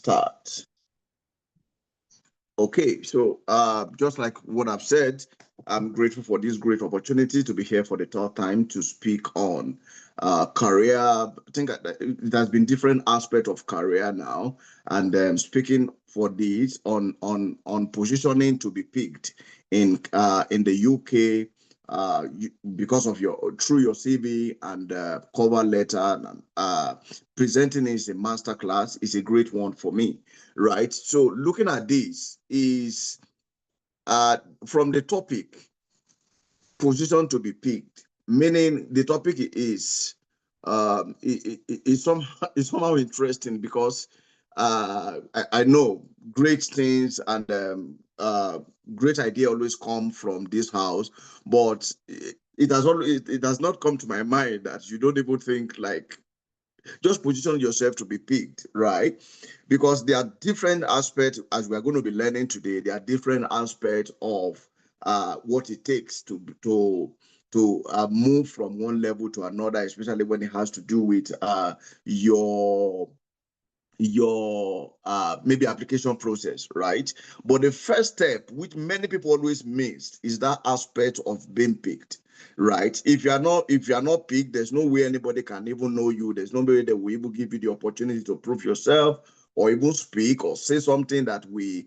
start. Okay, so just like what I've said, I'm grateful for this great opportunity to be here for the third time to speak on career. I think that it has been different aspects of career now, and speaking for this on positioning to be picked in the UK. Because of through your CV and cover letter, presenting is a masterclass is a great one for me, right? So looking at this is from the topic, position to be picked, meaning the topic is somehow interesting because I know great things and great idea always come from this house, but it has not come to my mind that you don't even think like just position yourself to be picked, right? Because there are different aspects, as we are going to be learning today, there are different aspects of what it takes to move from one level to another, especially when it has to do with your maybe application process, right? But the first step, which many people always miss, is that aspect of being picked, right? If you are not picked, there's no way anybody can even know you. There's no way that we will give you the opportunity to prove yourself or even speak or say something that we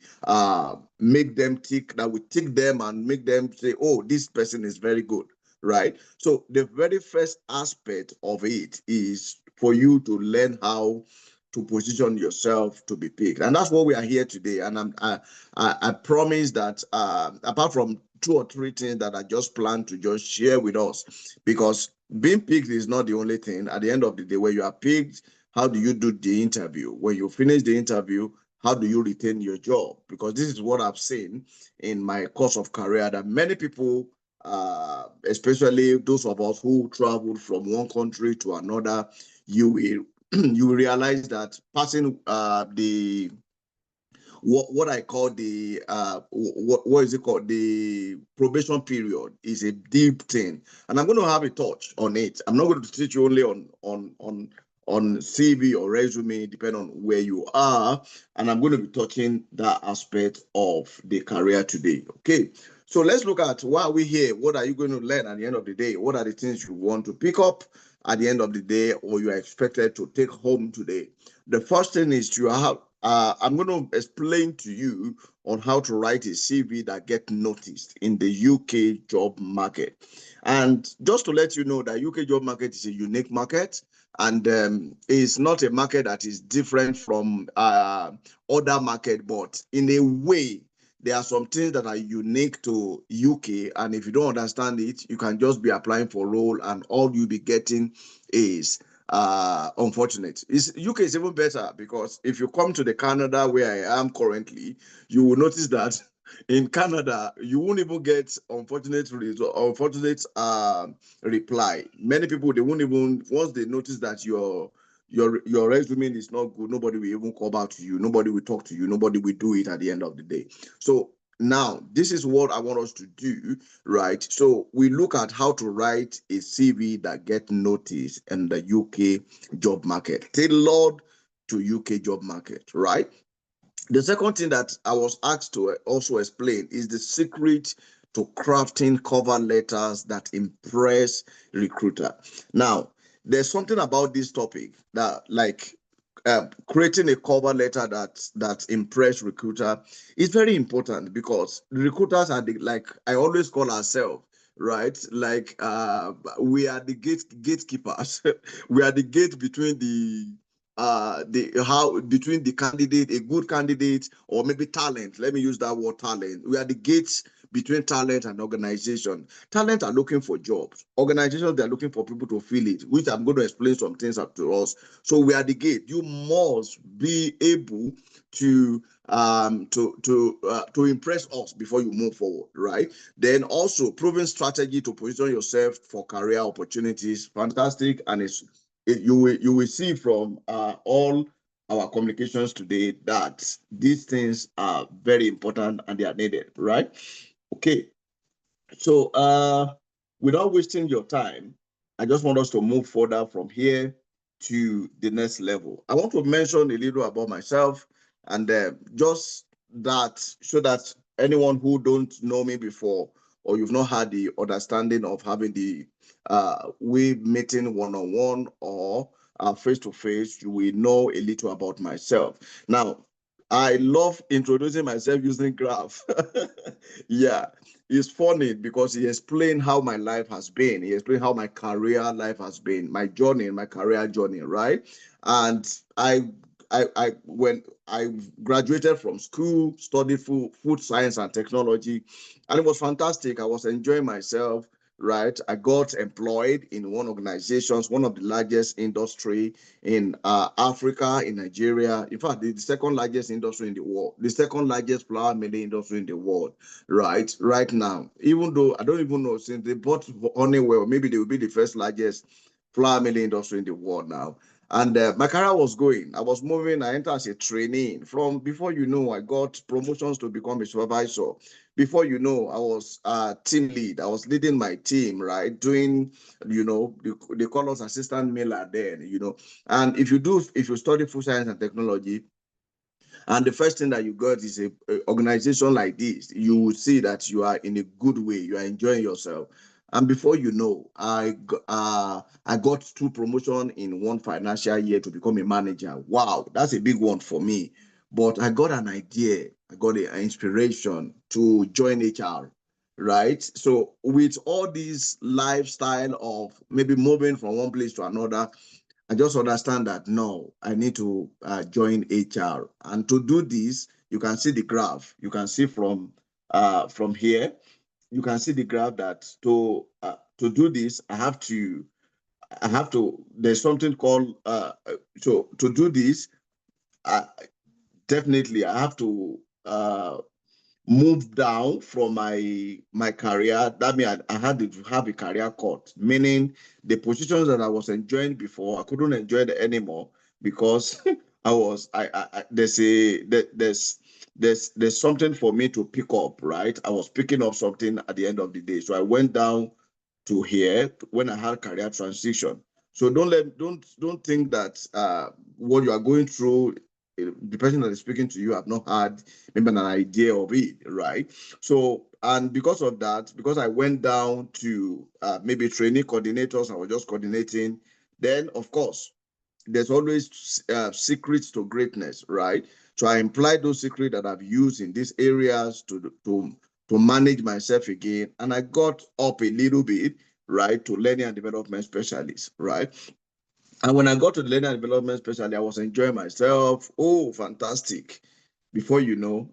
make them tick, that we tick them and make them say, oh, this person is very good, right? So the very first aspect of it is for you to learn how to position yourself to be picked, and that's what we are here today. And I promise that apart from 2 or 3 things that I just plan to just share with us, because being picked is not the only thing. At the end of the day, when you are picked, how do you do the interview? When you finish the interview, how do you retain your job? Because this is what I've seen in my course of career, that many people, especially those of us who traveled from one country to another, you will realize that passing the what I call the what is it called, the probation period, is a deep thing, and I'm going to have a touch on it. I'm not going to teach you only on CV or resume, depending on where you are, and I'm going to be touching that aspect of the career today. Okay, so let's look at why are we here. What are you going to learn at the end of the day? What are the things you want to pick up at the end of the day, or you are expected to take home today? The first thing is you have I'm going to explain to you on how to write a CV that gets noticed in the UK job market. And just to let you know that UK job market is a unique market, and it's not a market that is different from other market, but in a way, there are some things that are unique to UK, and if you don't understand it, you can just be applying for a role, and all you'll be getting is unfortunate. UK is even better, because if you come to the Canada where I am currently, you will notice that in Canada you won't even get unfortunate reply. Many people, they won't even, once they notice that your resume is not good, nobody will even call back to you, nobody will talk to you, nobody will do it at the end of the day. So now, this is what I want us to do, right? So we look at how to write a CV that gets noticed in the UK job market, tailored to UK job market, right? The second thing that I was asked to also explain is the secret to crafting cover letters that impress recruiter. Now, there's something about this topic that, like, creating a cover letter that impress recruiter is very important, because recruiters are like I always call ourselves, right? Like we are the gatekeepers. We are the gate between between the candidate, a good candidate, or maybe talent. Let me use that word, talent. We are the gates between talent and organization. Talent are looking for jobs. Organizations, they're looking for people to fill it, which I'm going to explain some things up to us. So we are the gate. You must be able to impress us before you move forward, right? Then also proven strategy to position yourself for career opportunities. Fantastic. And you will see from all our communications today that these things are very important and they are needed, right? Okay, so without wasting your time, I just want us to move further from here to the next level. I want to mention a little about myself. And just that, so that anyone who don't know me before, or you've not had the understanding of having the we meeting one-on-one or face-to-face, you will know a little about myself. Now, I love introducing myself using graph. Yeah, it's funny because he explained how my life has been. He explained how my career life has been, my journey, my career journey, right? And when I graduated from school, studied food science and technology, and it was fantastic. I was enjoying myself, right? I got employed in one organization, one of the largest industry in Africa, in Nigeria. In fact, the second largest industry in the world, the second largest flour milling industry in the world, right now. Even though I don't even know, since they bought Honeywell, maybe they will be the first largest flour milling industry in the world now. And my career was going. I was moving. I entered as a trainee. From before you know, I got promotions to become a supervisor. Before you know, I was team lead. I was leading my team, right? Doing, they call us assistant mailer then, And if you study food science and technology, and the first thing that you got is a organization like this, you will see that you are in a good way, you are enjoying yourself. And before you know, I got two promotions in one financial year to become a manager. Wow, that's a big one for me. But I got an idea, I got an inspiration to join HR, right? So with all this lifestyle of maybe moving from one place to another, I just understand that no, I need to join HR. And to do this, you can see the graph. You can see from here, you can see the graph that to do this, there's something called so to do this, uh, definitely I have to moved down from my career. That means I had to have a career cut, meaning the positions that I was enjoying before, I couldn't enjoy it anymore because there's something for me to pick up, right? I was picking up something at the end of the day. So I went down to here when I had career transition. So don't think that what you are going through, the person that is speaking to you have not had maybe an idea of it, right? So, and because of that, because I went down to maybe training coordinators, I was just coordinating, then of course, there's always secrets to greatness, right? So I imply those secrets that I've used in these areas to manage myself again. And I got up a little bit, right, to learning and development specialist, right? And when I got to the learning and development specialist, I was enjoying myself. Oh, fantastic. Before you know,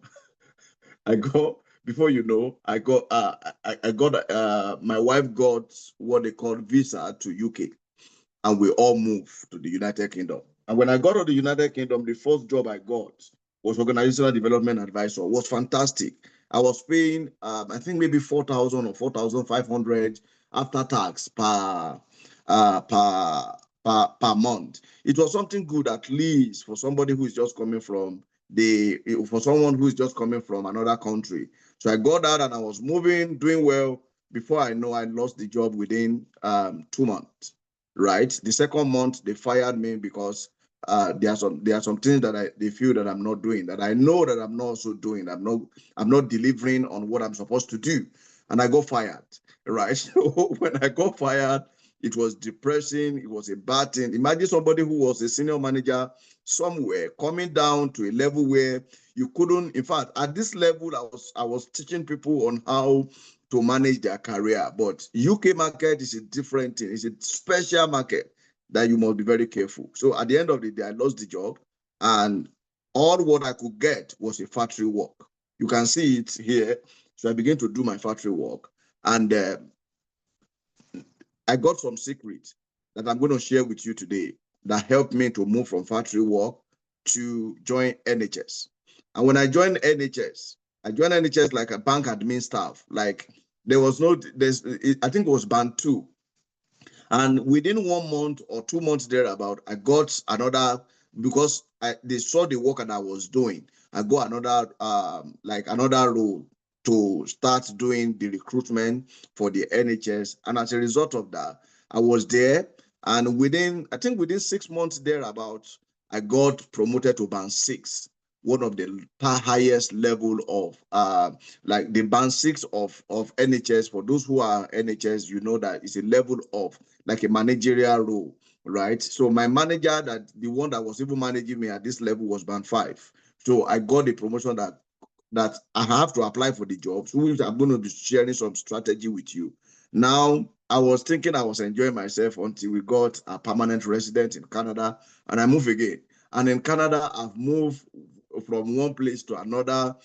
I got before you know, I got my wife got what they call visa to UK, and we all moved to the United Kingdom. And when I got to the United Kingdom, the first job I got was organizational development advisor. It was fantastic. I was paying I think maybe 4,000 or 4,500 after tax per month. It was something good, at least for somebody who is just coming from for someone who is just coming from another country. So I got out and I was moving, doing well. Before I know, I lost the job within 2 months. Right. The second month they fired me because there are some things that they feel that I'm not doing, that I know that I'm not also doing. I'm not delivering on what I'm supposed to do, and I got fired. Right. So when I got fired, it was depressing. It was a bad thing. Imagine somebody who was a senior manager somewhere coming down to a level where you couldn't. In fact, at this level, I was teaching people on how to manage their career. But UK market is a different thing. It's a special market that you must be very careful. So at the end of the day, I lost the job, and all what I could get was a factory work. You can see it here. So I began to do my factory work, and I got some secrets that I'm going to share with you today that helped me to move from factory work to join NHS. And when I joined NHS like a bank admin staff. Like I think it was band two. And within 1 month or 2 months thereabout, I got another, because they saw the work that I was doing. I got another role to start doing the recruitment for the NHS. And as a result of that, I was there. And within 6 months thereabout, I got promoted to band six. one of the highest level of like the band 6 of NHS. For those who are NHS, you know that it's a level of like a managerial role, right? So my manager, that the one that was even managing me at this level, was band 5. So I got the promotion that I have to apply for the jobs, which I'm going to be sharing some strategy with you. Now, I was thinking I was enjoying myself until we got a permanent resident in Canada, and I moved again. And in Canada, I've moved from one place to another,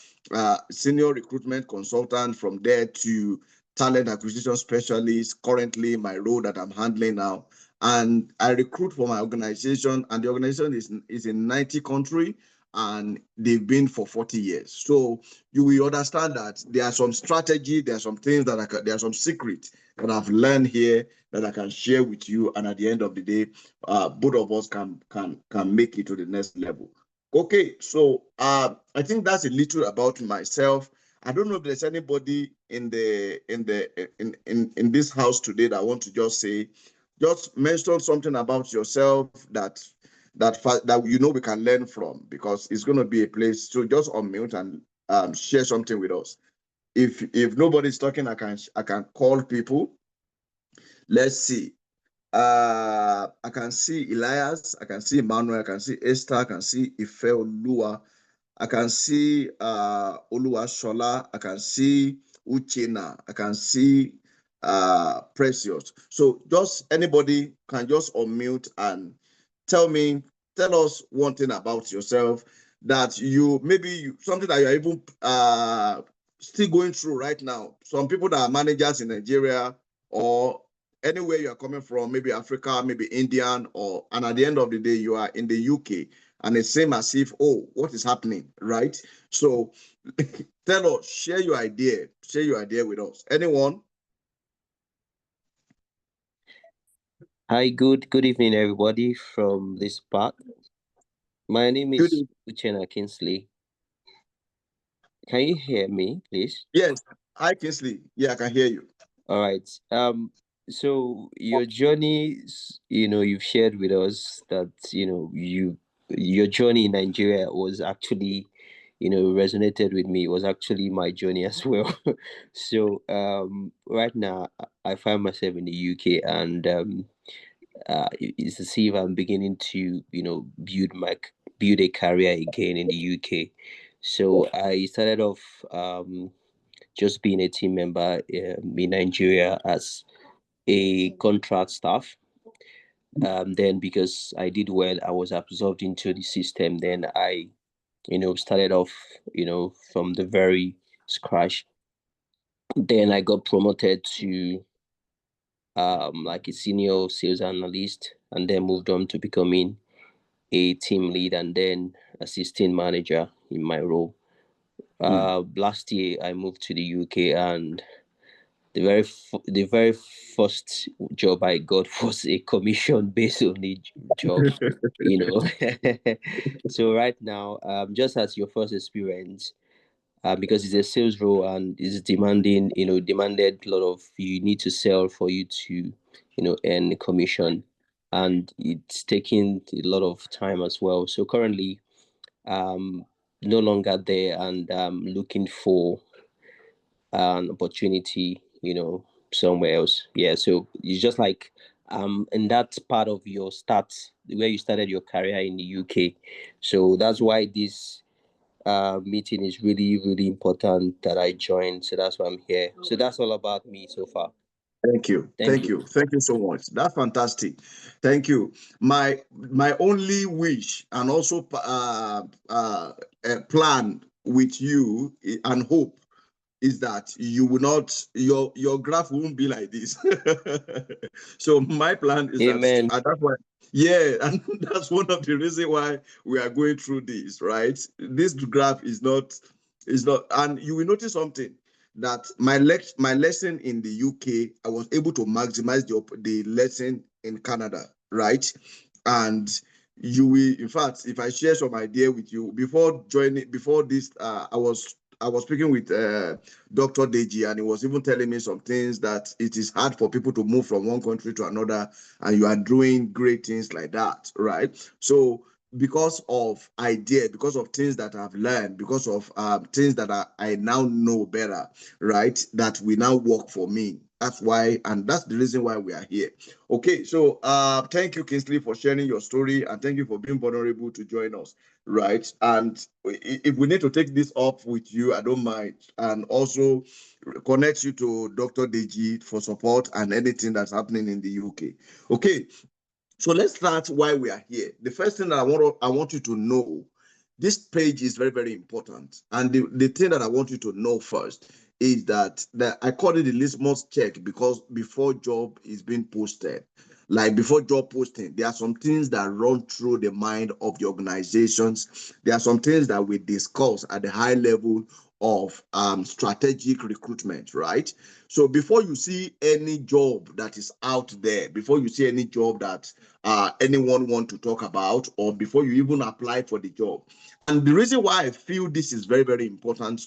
senior recruitment consultant, from there to talent acquisition specialist, currently my role that I'm handling now. And I recruit for my organization, and the organization is in 90 countries, and they've been for 40 years. So you will understand that there are some strategy, there are some things that there are some secrets that I've learned here that I can share with you. And at the end of the day, both of us can make it to the next level. Okay, so I think that's a little about myself. I don't know if there's anybody in this house today that want to just mention something about yourself that you know we can learn from, because it's going to be a place. So just unmute and share something with us. If nobody's talking, I can call people. Let's see. I can see Elias, I can see Emmanuel, I can see Esther, I can see Ife Olua, I can see Oluwashola, I can see Uchena, I can see Precious. So just anybody can just unmute and tell us one thing about yourself that you maybe something that you're even still going through right now. Some people that are managers in Nigeria or anywhere you are coming from, maybe Africa, maybe Indian, and at the end of the day, you are in the UK, and it's same as if, oh, what is happening, right? So tell us, share your idea with us. Anyone? Hi, good evening, everybody from this part. My name is Uchenna Kingsley. Can you hear me, please? Yes. Hi, Kingsley. Yeah, I can hear you. All right. So your journey, you've shared with us that, your journey in Nigeria was actually, resonated with me. It was actually my journey as well. So right now I find myself in the UK, and it's to see if I'm beginning to, build a career again in the UK. So I started off just being a team member in Nigeria as a contract staff. Then because I did well, I was absorbed into the system. Then I, started off, from the very scratch. Then I got promoted to like a senior sales analyst, and then moved on to becoming a team lead and then assistant manager in my role. Last year I moved to the UK, and the very first job I got was a commission based only job, So right now, just as your first experience, because it's a sales role and it's demanding, demanded a lot of, you need to sell for you to, earn a commission, and it's taking a lot of time as well. So currently, no longer there, and looking for an opportunity, somewhere else. Yeah, so it's just like in that part of your start where you started your career in the UK. So that's why this meeting is really, really important that I joined. So that's why I'm here. So that's all about me so far. Thank you. Thank you so much. That's fantastic. Thank you. My only wish, and also plan with you, and hope, is that you will not, your graph won't be like this. So my plan is Amen. that's why, yeah, and that's one of the reasons why we are going through this, right? This graph is not, and you will notice something, that my lesson in the UK, I was able to maximize the lesson in Canada, right? And you will, in fact, if I share some idea with you before this, I was speaking with Dr. Deji, and he was even telling me some things, that it is hard for people to move from one country to another, and you are doing great things like that, right? So because of idea, because of things that I've learned, because of things that I now know better, right? That we now work for me. That's why, and that's the reason why we are here. Okay, so thank you, Kingsley, for sharing your story, and thank you for being vulnerable to join us, right? And if we need to take this up with you, I don't mind, and also connect you to Dr. Deji for support and anything that's happening in the UK. Okay, so let's start why we are here. The first thing that I want you to know, this page is very, very important. And the thing that I want you to know first is that I call it the litmus check, because before job is being posted, like before job posting, there are some things that run through the mind of the organizations. There are some things that we discuss at the high level of strategic recruitment, right? So before you see any job that is out there, before you see any job that anyone want to talk about, or before you even apply for the job. And the reason why I feel this is very, very important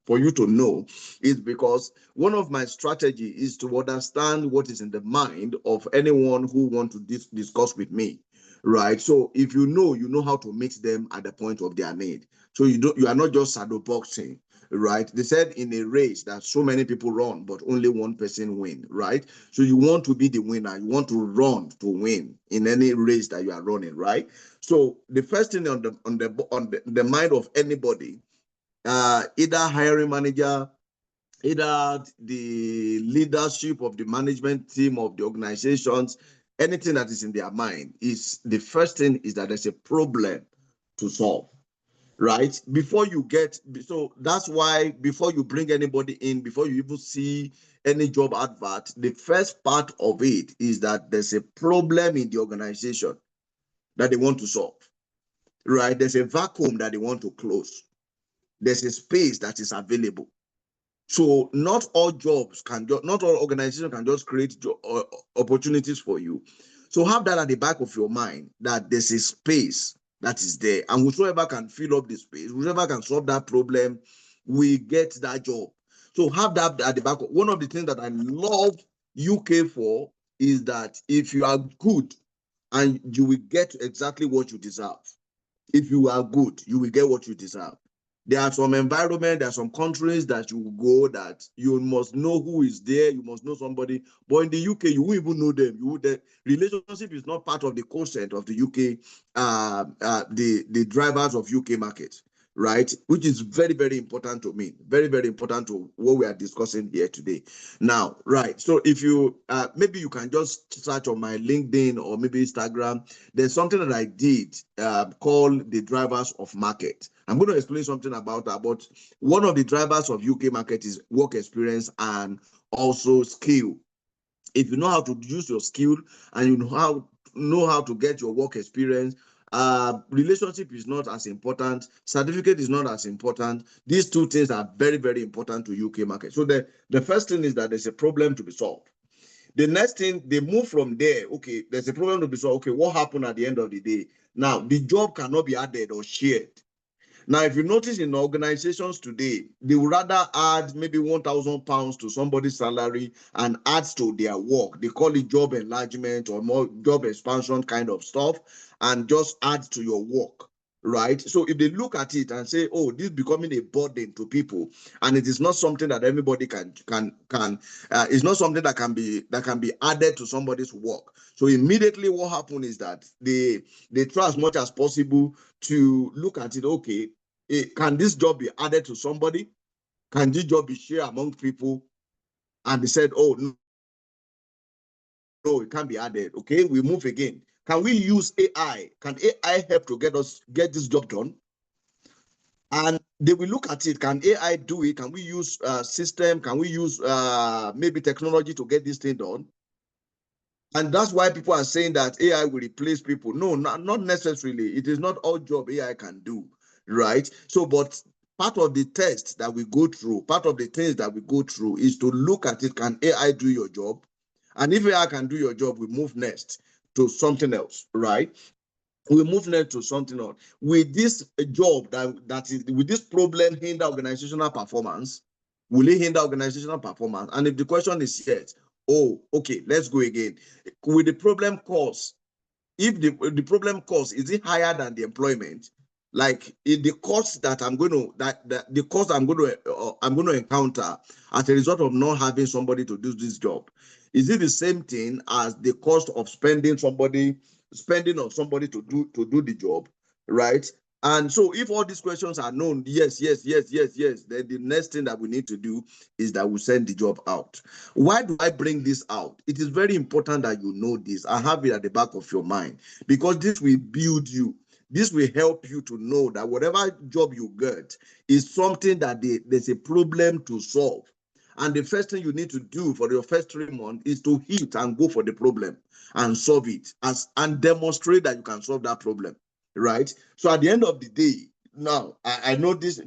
for you to know is because one of my strategy is to understand what is in the mind of anyone who want to discuss with me, right? So if you know how to meet them at the point of their need. So you are not just shadow boxing, right? They said in a race that so many people run, but only one person win, right? So you want to be the winner. You want to run to win in any race that you are running, right? So the first thing on the mind of anybody, either hiring manager, either the leadership of the management team of the organizations, anything that is in their mind, is the first thing is that there's a problem to solve, right? Before you get, so that's why before you bring anybody in, before you even see any job advert, the first part of it is that there's a problem in the organization that they want to solve, right? There's a vacuum that they want to close. There's a space that is available. So not all not all organizations can just create opportunities for you. So have that at the back of your mind, that there's a space that is there, and whoever can fill up the space, whoever can solve that problem, we get that job. So have that at the back. One of the things that I love UK for is that if you are good, and you will get exactly what you deserve. If you are good, you will get what you deserve. There are some environment, there are some countries that you will go that you must know who is there, you must know somebody. But in the UK, you won't even know them. The relationship is not part of the quotient of the UK, the drivers of UK market, right? Which is very, very important to me. Very, very important to what we are discussing here today. Now, right. So if you, maybe you can just search on my LinkedIn or maybe Instagram. There's something that I did called the drivers of market. I'm going to explain something about that. But one of the drivers of UK market is work experience and also skill. If you know how to use your skill and you know how to get your work experience, relationship is not as important, certificate is not as important. These two things are very, very important to UK market. So the first thing is that there's a problem to be solved. The next thing, they move from there. Okay, there's a problem to be solved. Okay, what happened at the end of the day? Now, the job cannot be added or shared. Now, if you notice in organizations today, they would rather add maybe £1,000 to somebody's salary and add to their work. They call it job enlargement or more job expansion kind of stuff, and just add to your work, right? So if they look at it and say, oh, this is becoming a burden to people, and it is not something that everybody can it's not something that can be added to somebody's work. So immediately what happened is that they try as much as possible to look at it. Okay, can this job be added to somebody? Can this job be shared among people? And they said, oh, no, it can't be added. Okay, we move again. Can we use AI? Can AI help to get this job done? And they will look at it. Can AI do it? Can we use system? Can we use maybe technology to get this thing done? And that's why people are saying that AI will replace people. No, not necessarily. It is not all job AI can do, right? So, but part of the test that we go through, part of the things that we go through is to look at it. Can AI do your job? And if AI can do your job, we move next to something else, right? We move next to something else. With this job that is, with this problem hinder organizational performance, will it hinder organizational performance? And if the question is yes, oh, okay, let's go again. Will the problem cause if the problem cost is it higher than the employment, like in the cost that I'm going to the cost I'm going to encounter as a result of not having somebody to do this job, is it the same thing as the cost of spending on somebody to do the job, right? And so if all these questions are known, yes, then the next thing that we need to do is that we send the job out. Why do I bring this out? It is very important that you know this. I have it at the back of your mind because this will build you. This will help you to know that whatever job you get is something that there's a problem to solve. And the first thing you need to do for your first 3 months is to hit and go for the problem and solve it and demonstrate that you can solve that problem, right? So at the end of the day, now I know this,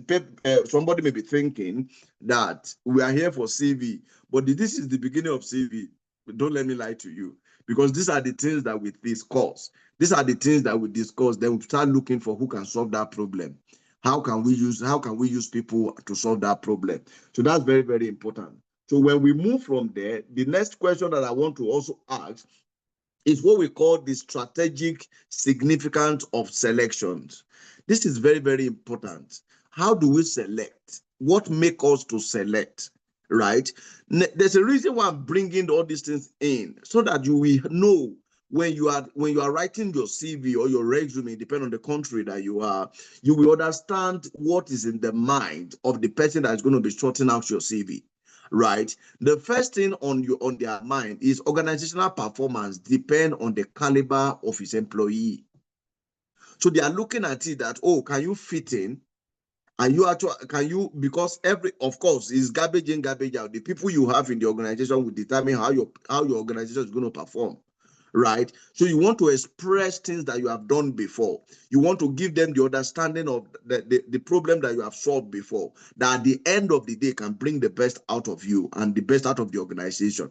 somebody may be thinking that we are here for CV, but this is the beginning of CV. Don't let me lie to you, because these are the things that we discuss. These are the things that we discuss. Then we start looking for who can solve that problem. How can we use people to solve that problem? So that's very, very important. So when we move from there, the next question that I want to also ask is what we call the strategic significance of selections. This is very, very important. How do we select? What makes us to select, right? There's a reason why I'm bringing all these things in, so that you will know when you are writing your CV or your resume, depending on the country that you are, you will understand what is in the mind of the person that is going to be sorting out your CV. Right. The first thing on their mind is organizational performance depend on the caliber of his employee. So they are looking at it that, oh, can you fit in? And because of course, it's garbage in, garbage out. The people you have in the organization will determine how your organization is going to perform. Right? So you want to express things that you have done before. You want to give them the understanding of the problem that you have solved before, that at the end of the day can bring the best out of you and the best out of the organization.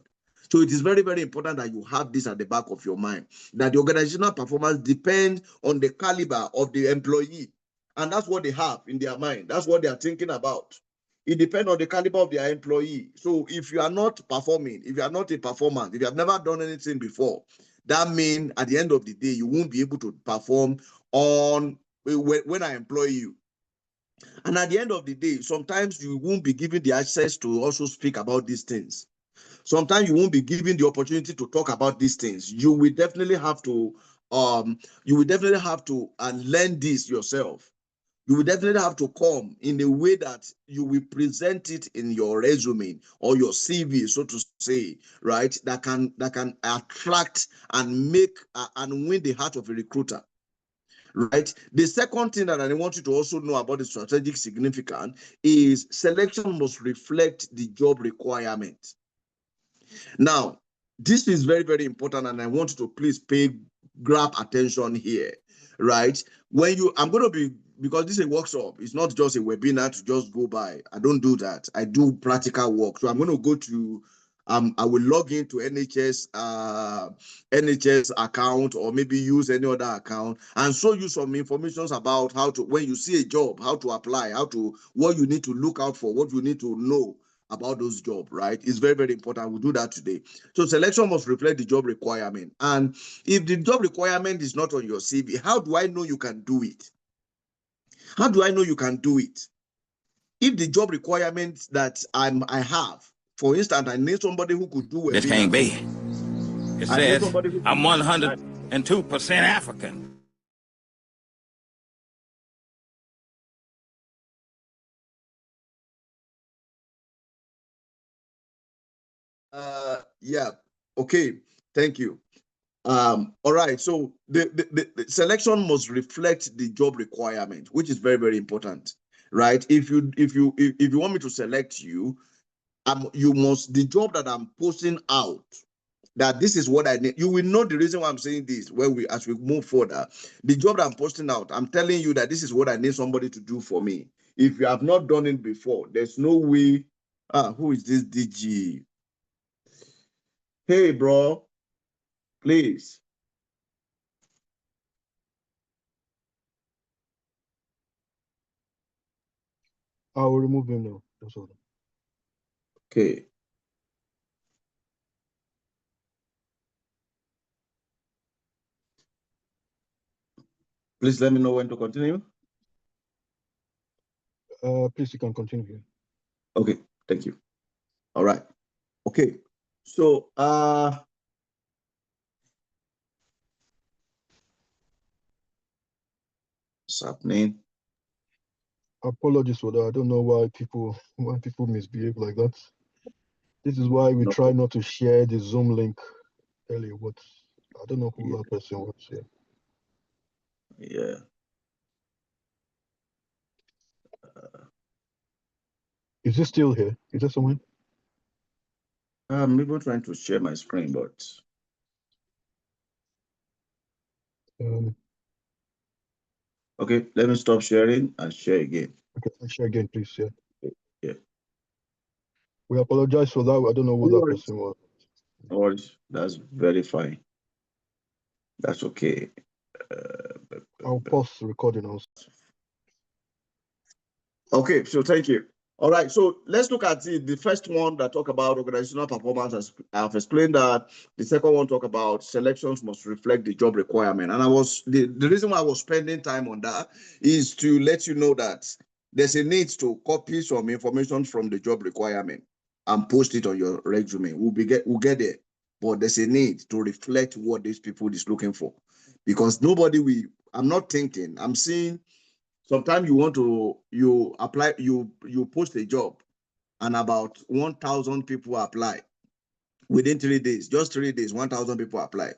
So it is very, very important that you have this at the back of your mind, that the organizational performance depends on the caliber of the employee. And that's what they have in their mind. That's what they are thinking about. It depends on the caliber of their employee. So if you are not performing, if you are not a performer, if you have never done anything before, that means at the end of the day, you won't be able to perform when I employ you. And at the end of the day, sometimes you won't be given the access to also speak about these things. Sometimes you won't be given the opportunity to talk about these things. You will definitely have to learn this yourself. You will definitely have to come in a way that you will present it in your resume or your CV, so to say, right? That can attract and make and win the heart of a recruiter, right? The second thing that I want you to also know about the strategic significance is selection must reflect the job requirement. Now, this is very, very important, and I want you to please grab attention here, right? I'm going to be, because this is a workshop, it's not just a webinar to just go by. I don't do that. I do practical work. So I'm going to go to, I will log into NHS account, or maybe use any other account, and show you some information about how to, when you see a job, how to apply, what you need to look out for, what you need to know about those jobs, right? It's very, very important. We'll do that today. So selection must reflect the job requirement. And if the job requirement is not on your CV, how do I know you can do it? How do I know you can do it? If the job requirements that I have, for instance, I need somebody who could do a This can't be. It says I'm 102% African. Yeah. Okay. Thank you. All right. So the selection must reflect the job requirement, which is very, very important, right? If you want me to select you, the job that I'm posting out, that this is what I need. You will know the reason why I'm saying this as we move further. The job that I'm posting out, I'm telling you that this is what I need somebody to do for me. If you have not done it before, there's no way. Who is this DG? Hey, bro, please. I will remove him now. That's all. Okay. Please let me know when to continue. Please, you can continue. Okay, thank you. All right. Okay. So what's happening? Apologies for that. I don't know why people misbehave like that. This is why we try not to share the Zoom link earlier. But I don't know who that person was here. Yeah. Is he still here? Is there someone? I'm even trying to share my screen, but okay, let me stop sharing and share again. Okay, share again, please. Yeah. Yeah. We apologize for that. I don't know who that person was. Or that's very fine. That's okay. I'll pause the recording also. Okay, so thank you. All right, so let's look at the first one that talk about organizational performance. As I've explained that. The second one talk about selections must reflect the job requirement. And the reason why I was spending time on that is to let you know that there's a need to copy some information from the job requirement and post it on your resume. We'll get there, but there's a need to reflect what these people is looking for, because I'm not thinking, I'm seeing. Sometimes you apply, you post a job and about 1,000 people apply within 3 days. Just 3 days, 1,000 people apply.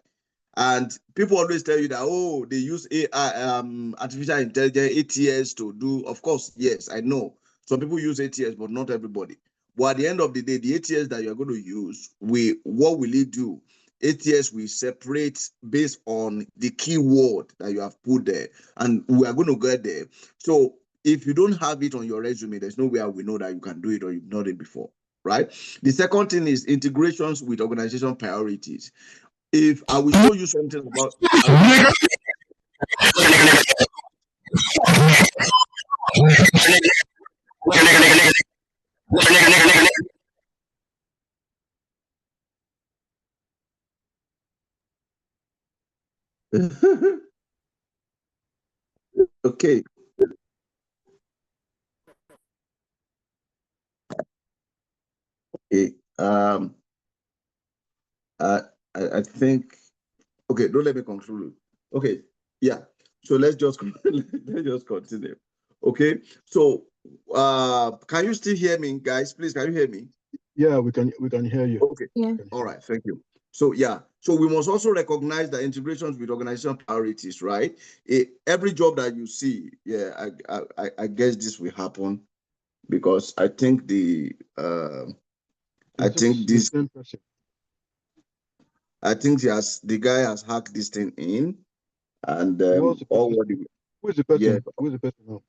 And people always tell you that, oh, they use AI, artificial intelligence, ATS to do. Of course, yes, I know. Some people use ATS, but not everybody. But at the end of the day, the ATS that you're going to use, what will it do? ATS will separate based on the keyword that you have put there, and we are going to get there. So if you don't have it on your resume, there's no way we know that you can do it or you've done it before, right? The second thing is integrations with organization priorities. If I will show you something about okay. Okay. I think, okay, don't let me conclude. Okay, yeah. So let's just continue. Okay. So can you still hear me, guys? Please, can you hear me? Yeah, we can hear you. Okay. Yeah. All right, thank you. So yeah, so we must also recognize the integrations with organizational priorities, right? Every job that you see, yeah, I guess this will happen, because I think the same person. I think the guy has hacked this thing in, and who is the person? Who is the person now?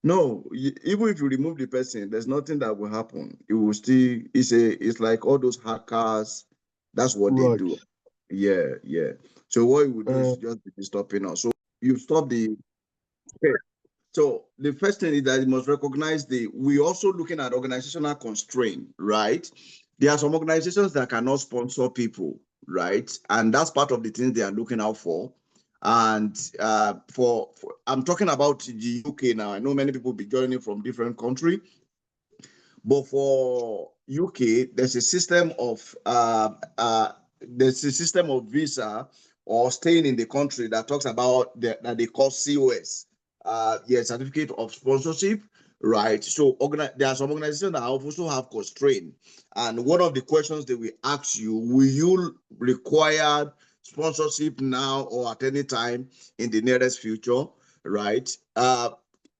No, even if you remove the person, there's nothing that will happen. It will still. It's like all those hackers. That's what they do. Yeah. So what you would do is just be stopping us. So you stop the. Okay. So the first thing is that you must recognize we also looking at organizational constraint, right? There are some organizations that cannot sponsor people, right? And that's part of the things they are looking out for. And for I'm talking about the UK now. I know many people be joining from different countries, but for UK, there's a system of visa or staying in the country that talks about that they call COS. Certificate of sponsorship, right? So there are some organizations that also have constraint, and one of the questions they will ask you: will you require sponsorship now or at any time in the nearest future, right?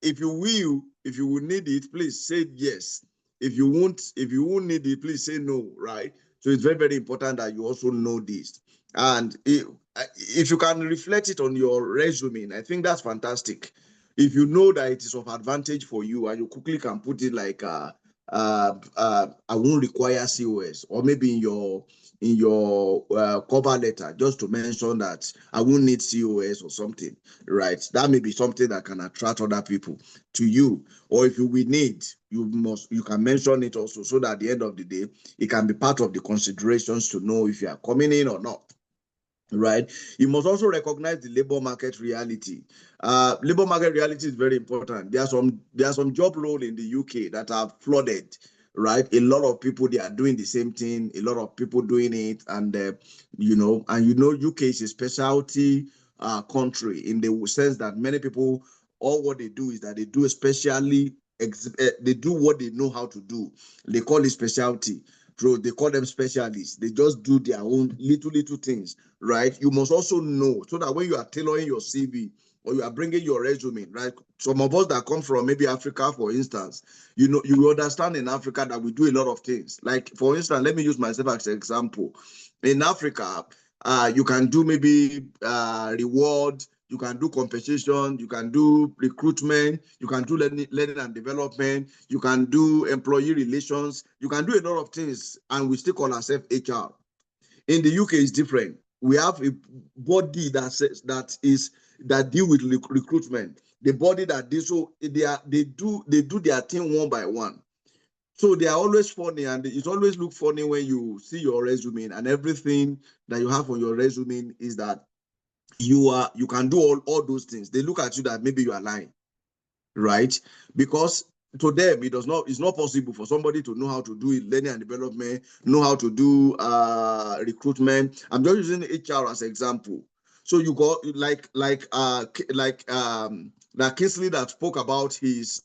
If you will need it, please say yes. If you won't need it, please say no, right? So it's very, very important that you also know this. And if you can reflect it on your resume, I think that's fantastic. If you know that it is of advantage for you, and you quickly can put it like I won't require COS, or maybe in your cover letter, just to mention that I won't need COS or something, right? That may be something that can attract other people to you. Or if you will need, you can mention it also, so that at the end of the day, it can be part of the considerations to know if you are coming in or not. right? You must also recognize the labor market reality. Labor market reality is very important. There are some job roles in the UK that are flooded, right? A lot of people, they are doing the same thing. A lot of people doing it, and UK is a specialty country in the sense that many people, all what they do is that they do especially they do what they know how to do. They call it specialty. So they call them specialists. They just do their own little things, right? You must also know so that when you are tailoring your CV or you are bringing your resume, right? Some of us that come from maybe Africa, for instance, you understand in Africa that we do a lot of things. Like, for instance, let me use myself as an example. In Africa, you can do maybe reward, you can do compensation, you can do recruitment, you can do learning and development, you can do employee relations, you can do a lot of things, and we still call ourselves HR. In the UK, it's different. We have a body that deal with recruitment. The body that deals, so they do their thing one by one. So they are always funny, and it always look funny when you see your resume, and everything that you have on your resume is that you can do all those things. They look at you that maybe you are lying, right? Because to them, it's not possible for somebody to know how to do learning and development, know how to do recruitment. I'm just using HR as an example. So you got like Kingsley that spoke about his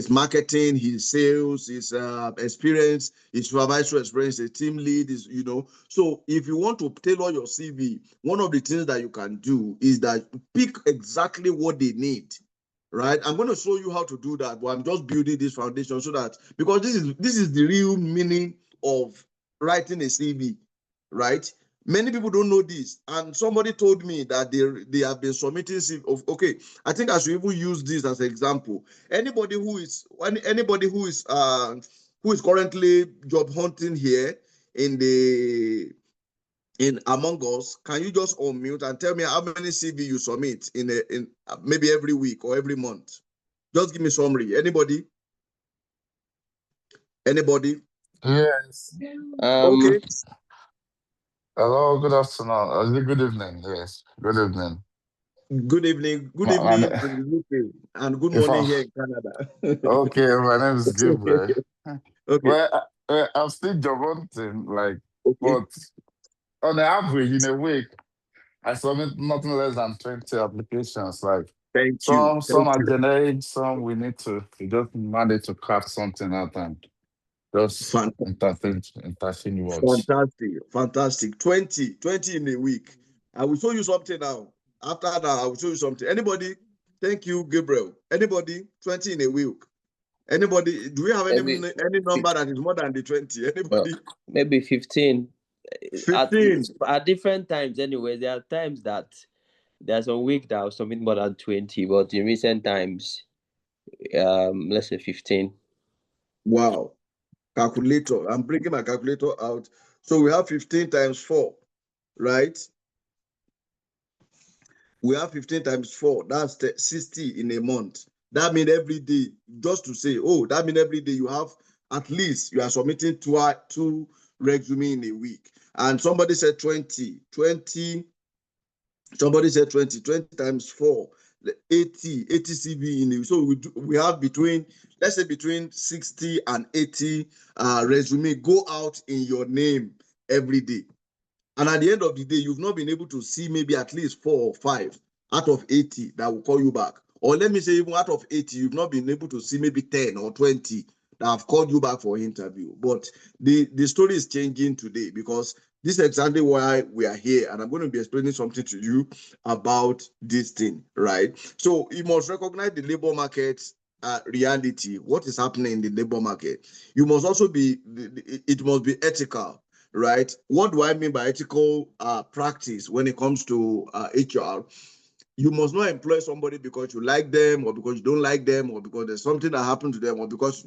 marketing, his sales, his experience, his supervisory experience, his team lead is, So if you want to tailor your CV, one of the things that you can do is that pick exactly what they need. Right, I'm going to show you how to do that, but I'm just building this foundation so that, because this is the real meaning of writing a CV, right? Many people don't know this, and somebody told me that they have been submitting CV of, okay, I think I should even use this as an example. Anybody who is currently job hunting here in among us, can you just unmute and tell me how many CV you submit in maybe every week or every month? Just give me summary. Anybody? Yes. Okay. Hello, good afternoon. Good evening. Yes, good evening. Good evening. Good evening in the UK, and good morning here in Canada. Okay, my name is Gabriel. Okay. Well, I'm still job hunting, Okay. but on the average in a week, I submit nothing less than 20 applications. Thank you. Some are generic, some we just manage to craft something out and just entertain words. Fantastic. 20 in a week. I will show you something now. After that, I will show you something. Anybody? Thank you, Gabriel. Anybody? 20 in a week. Anybody? Do we have any number that is more than the 20? Anybody? Maybe 15. 15. At different times, anyway. There are times that there's a week that I'll submit more than 20, but in recent times, let's say 15. Wow. Calculator. I'm bringing my calculator out. So we have 15 times 4, right? We have 15 times 4. That's 60 in a month. That means every day, just to say, that means every day you have at least, you are submitting two resume in a week. And somebody said 20. Somebody said 20 times 4, 80 CV in it. So we have let's say between 60 and 80 resume go out in your name every day. And at the end of the day, you've not been able to see maybe at least 4 or 5 out of 80 that will call you back. Or let me say, even out of 80, you've not been able to see maybe 10 or 20 that have called you back for interview. But the story is changing today, because this is exactly why we are here. And I'm going to be explaining something to you about this thing, right? So you must recognize the labor market reality, what is happening in the labor market. You must also it must be ethical. Right? What do I mean by ethical practice when it comes to HR? You must not employ somebody because you like them, or because you don't like them, or because there's something that happened to them, or because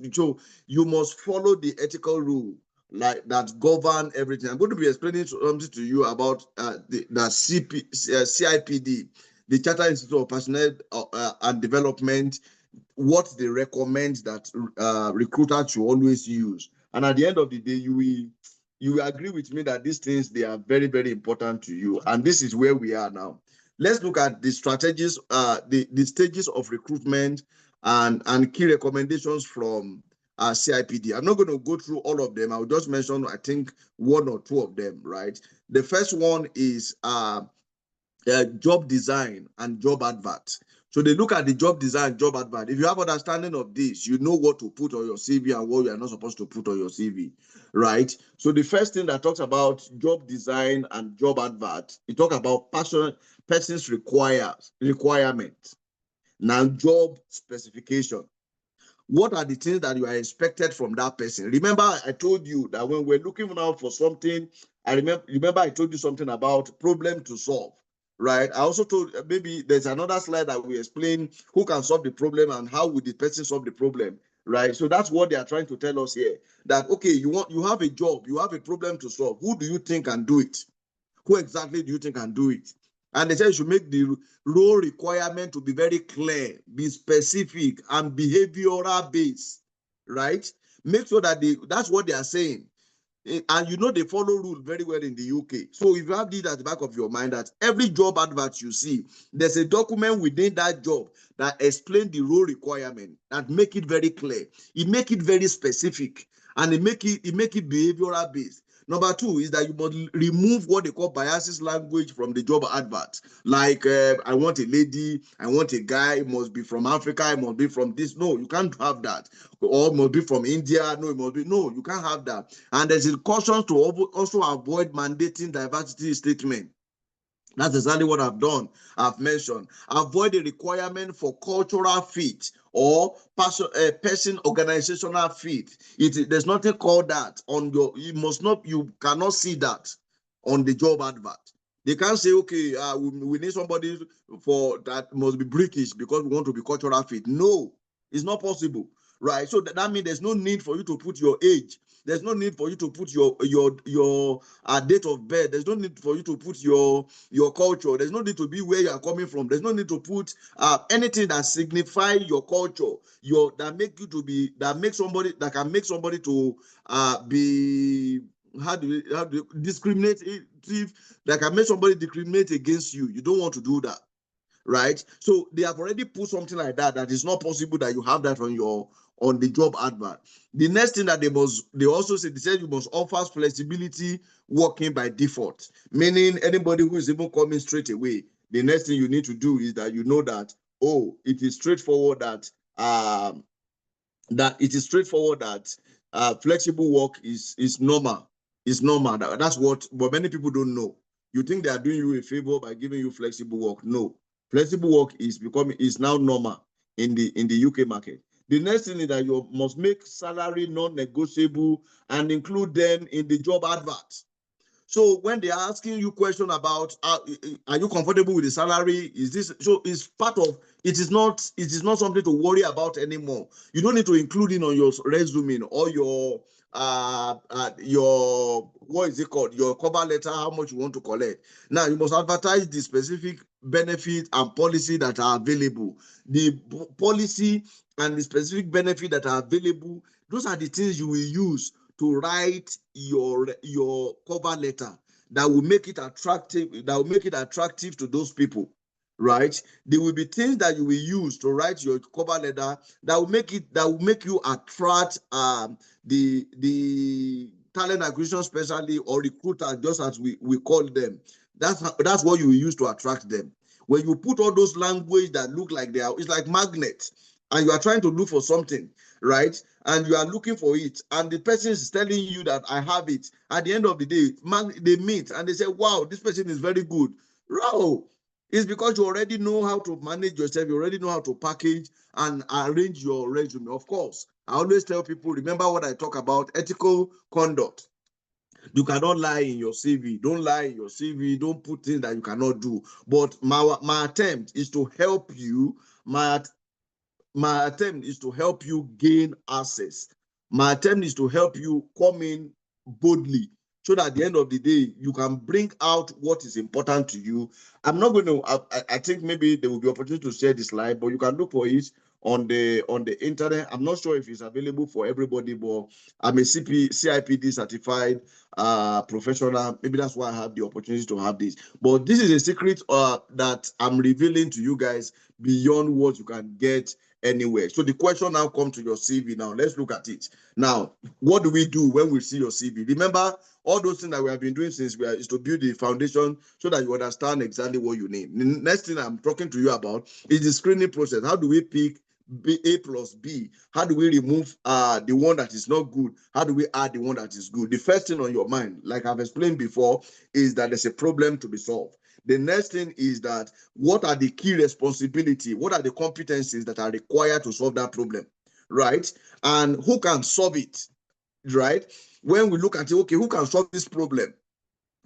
you must follow the ethical rule that govern everything. I'm going to be explaining something to you about the CIPD, the Charter Institute of Personnel and Development, what they recommend that recruiters should always use. And at the end of the day, you you agree with me that these things, they are very, very important to you. And this is where we are now. Let's look at the strategies, the stages of recruitment and key recommendations from CIPD. I'm not going to go through all of them. I'll just mention, I think, one or two of them, right? The first one is job design and job advert. So they look at the job design, job advert. If you have understanding of this, you know what to put on your CV and what you are not supposed to put on your CV, right? So the first thing that talks about job design and job advert, it talks about person's requirement. Now, job specification. What are the things that you are expected from that person? Remember, I told you that when we're looking now for something, I remember I told you something about problem to solve, right? I also told, maybe there's another slide that we explain who can solve the problem and how would the person solve the problem, right? So that's what they are trying to tell us here, that, okay, you have a job, you have a problem to solve. Who do you think can do it? Who exactly do you think can do it? And they said you should make the role requirement to be very clear, be specific, and behavioral based, right? Make sure that that's what they are saying. And you know they follow rule very well in the UK. So if you have this at the back of your mind, that every job advert you see, there's a document within that job that explains the role requirement, that make it very clear. It make it very specific, and it make it behavioral based. Number two is that you must remove what they call biases language from the job advert. Like, I want a lady, I want a guy, it must be from Africa, it must be from this. No, you can't have that. Or it must be from India. No, it must be. No, you can't have that. And there's a caution to also avoid mandating diversity statement. That's exactly what I've mentioned. Avoid the requirement for cultural fit or person organizational fit. There's nothing called that on you cannot see that on the job advert. They can't say, okay, we need somebody for that must be British because we want to be cultural fit. No, it's not possible, right? So that means there's no need for you to put your age. There's no need for you to put your date of birth. There's no need for you to put your culture. There's no need to be where you are coming from. There's no need to put anything that signifies your culture, that can make somebody to be how do you discriminate, that can make somebody discriminate against you. You don't want to do that, right? So they have already put something like that is not possible that you have that on the job advert. The next thing that they also said you must offer flexibility working by default, meaning anybody who is even coming straight away, the next thing you need to do is that you know that, oh, it is straightforward that flexible work is normal. It's normal. That's what many people don't know. You think they are doing you a favor by giving you flexible work. No, flexible work is now normal in the UK market. The next thing is that you must make salary non-negotiable and include them in the job advert. So when they are asking you question about are you comfortable with the salary, is this so? It's part of it. Is not something to worry about anymore. You don't need to include it on your resume or your what is it called, your cover letter, how much you want to collect. Now you must advertise the specific benefit and policy that are available. The policy and the specific benefit that are available, those are the things you will use to write your cover letter that will make it attractive, to those people, right? There will be things that you will use to write your cover letter that will make you attract the talent acquisition specialist or recruiter, just as we call them. That's what you will use to attract them. When you put all those language that look like it's like magnets, and you are trying to look for something, right? And you are looking for it, and the person is telling you that I have it. At the end of the day, they meet and they say, wow, this person is very good. No, it's because you already know how to manage yourself. You already know how to package and arrange your resume. Of course, I always tell people, remember what I talk about, ethical conduct. You cannot lie in your CV. Don't lie in your CV. Don't put things that you cannot do. But my attempt is to help you. My attempt is to help you gain access. My attempt is to help you come in boldly, so that at the end of the day, you can bring out what is important to you. I'm not going to, I think maybe there will be opportunity to share this slide, but you can look for it on the internet. I'm not sure if it's available for everybody, but I'm a CIPD certified professional. Maybe that's why I have the opportunity to have this. But this is a secret that I'm revealing to you guys beyond what you can get anywhere. So the question now comes to your CV. Now let's look at it. Now, what do we do when we see your CV? Remember, all those things that we have been doing since is to build the foundation so that you understand exactly what you need. The next thing I'm talking to you about is the screening process. How do we pick A plus B? How do we remove the one that is not good? How do we add the one that is good? The first thing on your mind, like I've explained before, is that there's a problem to be solved. The next thing is that what are the key responsibilities? What are the competencies that are required to solve that problem, right? And who can solve it, right? When we look at it, okay, who can solve this problem?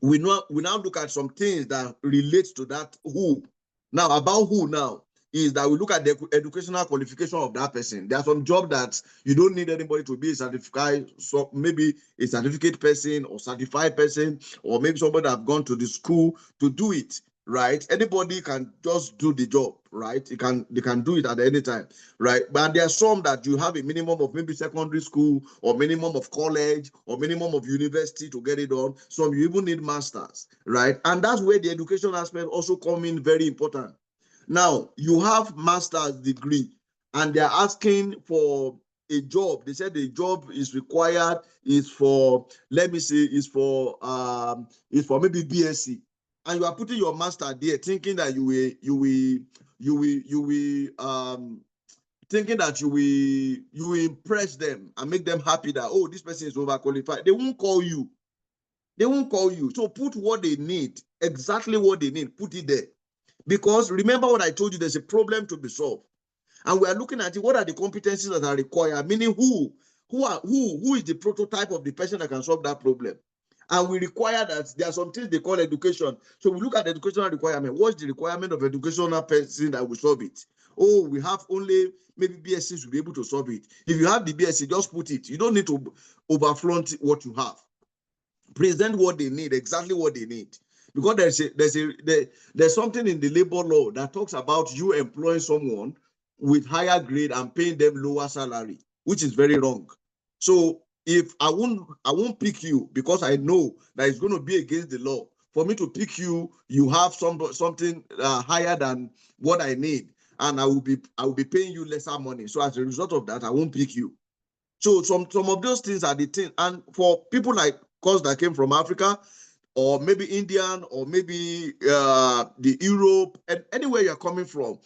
We now look at some things that relate to that who. Now, about who now is that we look at the educational qualification of that person. There are some jobs that you don't need anybody to be a certified, so maybe a certificate person or certified person, or maybe somebody that have gone to the school to do it, right? Anybody can just do the job, right? They can do it at any time, right? But there are some that you have a minimum of maybe secondary school or minimum of college or minimum of university to get it done. Some you even need masters, right? And that's where the education aspect also come in very important. Now, you have master's degree and they're asking for a job. They said the job is required is for, let me say, is for maybe BSc. And you are putting your master there thinking that you will impress them and make them happy that, oh, this person is overqualified. They won't call you. They won't call you. So put what they need, exactly what they need, put it there. Because remember what I told you, there's a problem to be solved. And we are looking at it, what are the competencies that are required? Meaning who is the prototype of the person that can solve that problem? And we require that there are some things they call education. So we look at the educational requirement. What's the requirement of educational person that will solve it? Oh, we have only maybe BScs will be able to solve it. If you have the BSc, just put it. You don't need to overflaunt what you have. Present what they need, exactly what they need. Because there's something in the labor law that talks about you employing someone with higher grade and paying them lower salary, which is very wrong. So if I won't pick you because I know that it's going to be against the law. For me to pick you, you have something higher than what I need, and I will be paying you lesser money. So as a result of that, I won't pick you. So some of those things are the thing. And for people like us that came from Africa, or maybe Indian, or maybe the Europe, and anywhere you're coming from,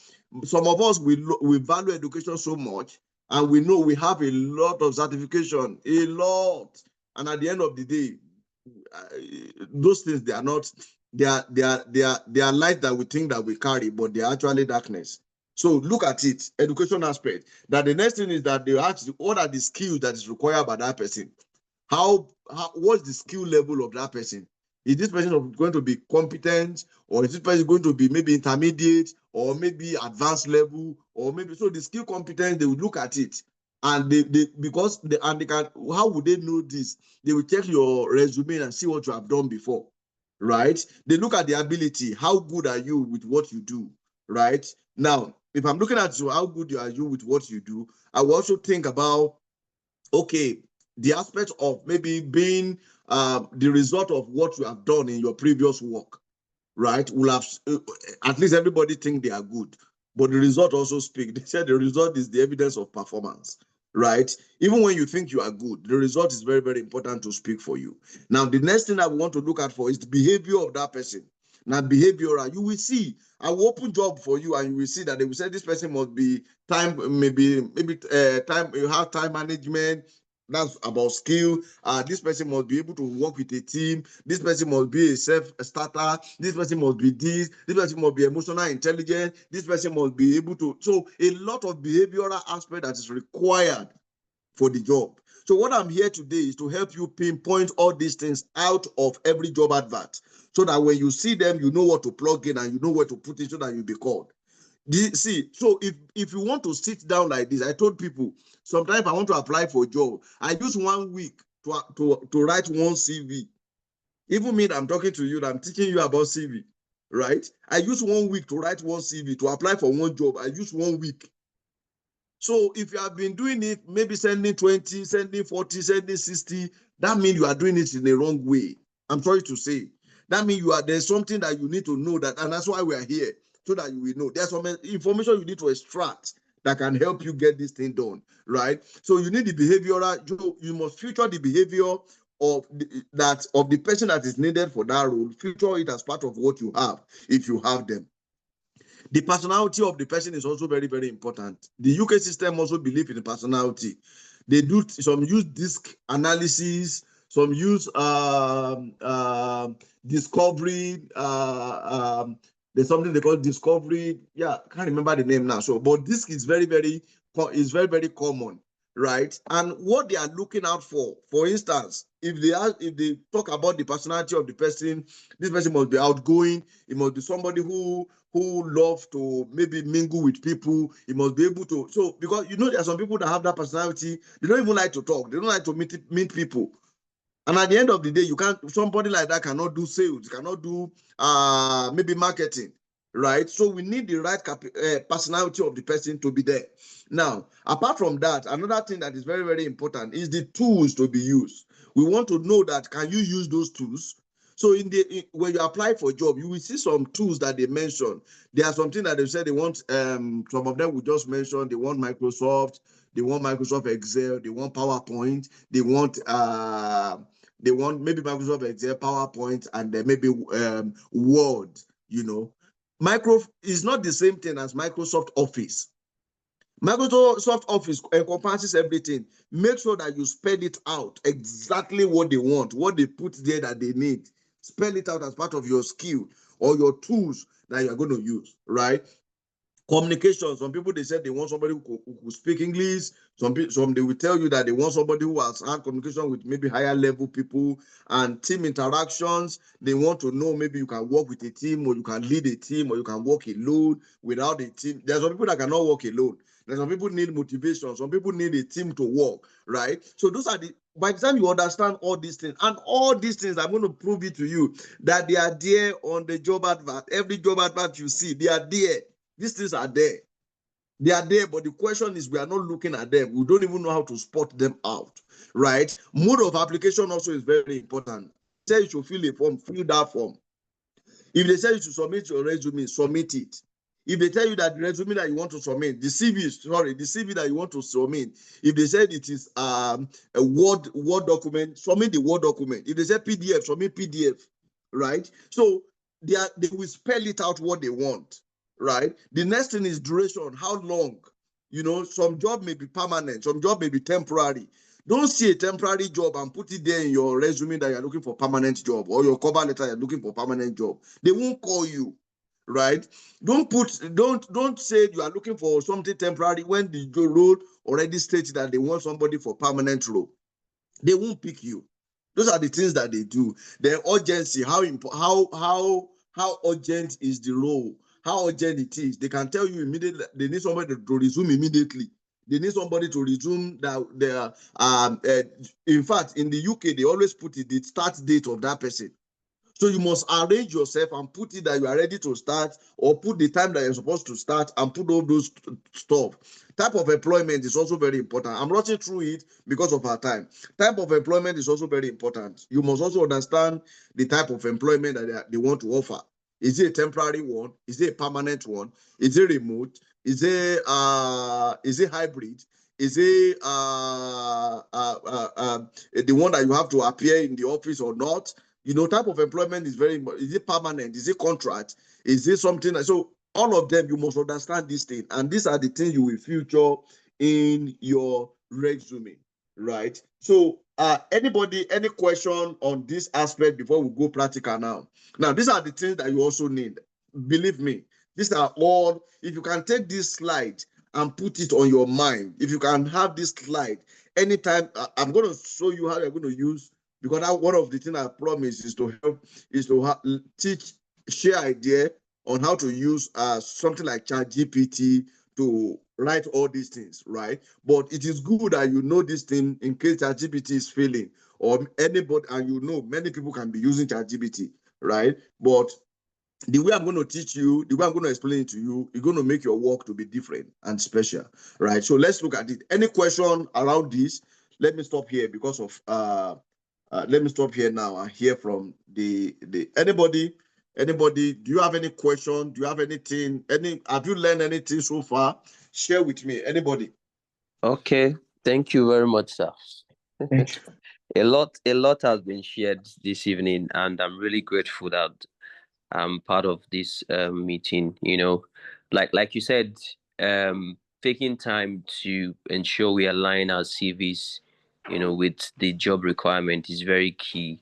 some of us, we value education so much, and we know we have a lot of certification, a lot. And at the end of the day, those things, they are not, they are light that we think that we carry, but they are actually darkness. So look at it, education aspect. That the next thing is that they ask, what are the skills that is required by that person? What's the skill level of that person? Is this person going to be competent, or is this person going to be maybe intermediate, or maybe advanced level, or maybe, so the skill competence, they will look at it. And how would they know this? They will check your resume and see what you have done before, right? They look at the ability. How good are you with what you do, right? Now, if I'm looking at you, how good are you with what you do, I will also think about, okay, the aspect of maybe being the result of what you have done in your previous work, right? Will have, at least everybody think they are good, but the result also speak. They said the result is the evidence of performance, right? Even when you think you are good, the result is very, very important to speak for you. Now, the next thing I want to look at for is the behavior of that person. Now, behavioral, you will see, I will open job for you, and you will see that they will say this person must be time, maybe time, you have time management. That's about skill. This person must be able to work with a team. This person must be a self-starter. This person must be this. This person must be emotional intelligent. This person must be able to. So a lot of behavioral aspect that is required for the job. So what I'm here today is to help you pinpoint all these things out of every job advert, so that when you see them, you know what to plug in and you know where to put it so that you'll be called. See, so if you want to sit down like this, I told people, sometimes I want to apply for a job, I use 1 week to write one CV. Even me, that I'm talking to you, that I'm teaching you about CV, right? I use 1 week to write one CV. To apply for one job, I use 1 week. So if you have been doing it, maybe sending 20, sending 40, sending 60, that means you are doing it in the wrong way. I'm sorry to say. That means there's something that you need to know, that, and that's why we are here, so that you will know. There's some information you need to extract that can help you get this thing done, right? So you need the behavioral, you must feature the behavior of the person that is needed for that role, feature it as part of what you have, if you have them. The personality of the person is also very, very important. The UK system also believes in the personality. They do some use DISC analysis, some use discovery. There's something they call discovery. Yeah, I can't remember the name now. So, but DISC is very, very common, right? And what they are looking out for instance, if they talk about the personality of the person, this person must be outgoing. It must be somebody who love to maybe mingle with people. He must be able to. So, because there are some people that have that personality, they don't even like to talk. They don't like to meet people. And at the end of the day, somebody like that cannot do sales, cannot do maybe marketing, right? So we need the right personality of the person to be there. Now, apart from that, another thing that is very, very important is the tools to be used. We want to know that, can you use those tools? So when you apply for a job, you will see some tools that they mention. There are something that they said they want, some of them we just mentioned, they want Microsoft Excel, they want PowerPoint, they want maybe Microsoft Excel, PowerPoint, and then maybe Word, Micro is not the same thing as Microsoft Office. Microsoft Office encompasses everything. Make sure that you spell it out exactly what they want, what they put there that they need. Spell it out as part of your skill or your tools that you're going to use, right? Communication. Some people, they said they want somebody who speak English. Some they will tell you that they want somebody who has had communication with maybe higher level people, and team interactions. They want to know maybe you can work with a team, or you can lead a team, or you can work alone without a team. There's some people that cannot work alone. There's some people need motivation. Some people need a team to work, right? So those are by the time you understand all these things, and all these things, I'm going to prove it to you that they are there on the job advert. Every job advert you see, they are there. These things are there. They are there, but the question is, we are not looking at them. We don't even know how to spot them out, right? Mode of application also is very important. Say you should fill a form, fill that form. If they say you should submit your resume, submit it. If they tell you that the resume that you want to submit, the CV that you want to submit, if they said it is a Word document, submit the Word document. If they say PDF, submit PDF, right? So they will spell it out what they want, right? The next thing is duration. How long? Some job may be permanent, some job may be temporary. Don't see a temporary job and put it there in your resume that you're looking for permanent job, or your cover letter you're looking for permanent job. They won't call you, right? Don't say you are looking for something temporary when the role already states that they want somebody for permanent role. They won't pick you. Those are the things that they do. The urgency, how urgent is the role, how urgent it is. They can tell you immediately. They need somebody to resume immediately. They need somebody to resume in fact, in the UK, they always put the start date of that person. So you must arrange yourself and put it that you are ready to start, or put the time that you're supposed to start, and put all those stuff. Type of employment is also very important. I'm rushing through it because of our time. Type of employment is also very important. You must also understand the type of employment that they want to offer. Is it a temporary one? Is it a permanent one? Is it remote? Is it hybrid? Is it the one that you have to appear in the office or not? Type of employment is very important. Is it permanent? Is it contract? Is it something? So all of them, you must understand this thing. And these are the things you will feature in your resume, right? So anybody, any question on this aspect before we go practical now? Now, these are the things that you also need. Believe me, these are all, if you can take this slide and put it on your mind, if you can have this slide, anytime, I'm going to show you how you're going to use, because one of the things I promise is to teach, share idea on how to use something like ChatGPT to write all these things, right? But it is good that you know this thing in case ChatGPT is failing, or anybody, and many people can be using ChatGPT, right? But the way I'm going to teach you, the way I'm going to explain it to you, it's going to make your work to be different and special, right? So let's look at it. Any question around this? Let me stop here because of let me stop here now and hear from the anybody. Do you have any question? Do you have anything? Have you learned anything so far? Share with me. Anybody? Okay, thank you very much, sir. A lot has been shared this evening, and I'm really grateful that I'm part of this meeting. You know, like you said, taking time to ensure we align our CVs, you know, with the job requirement is very key.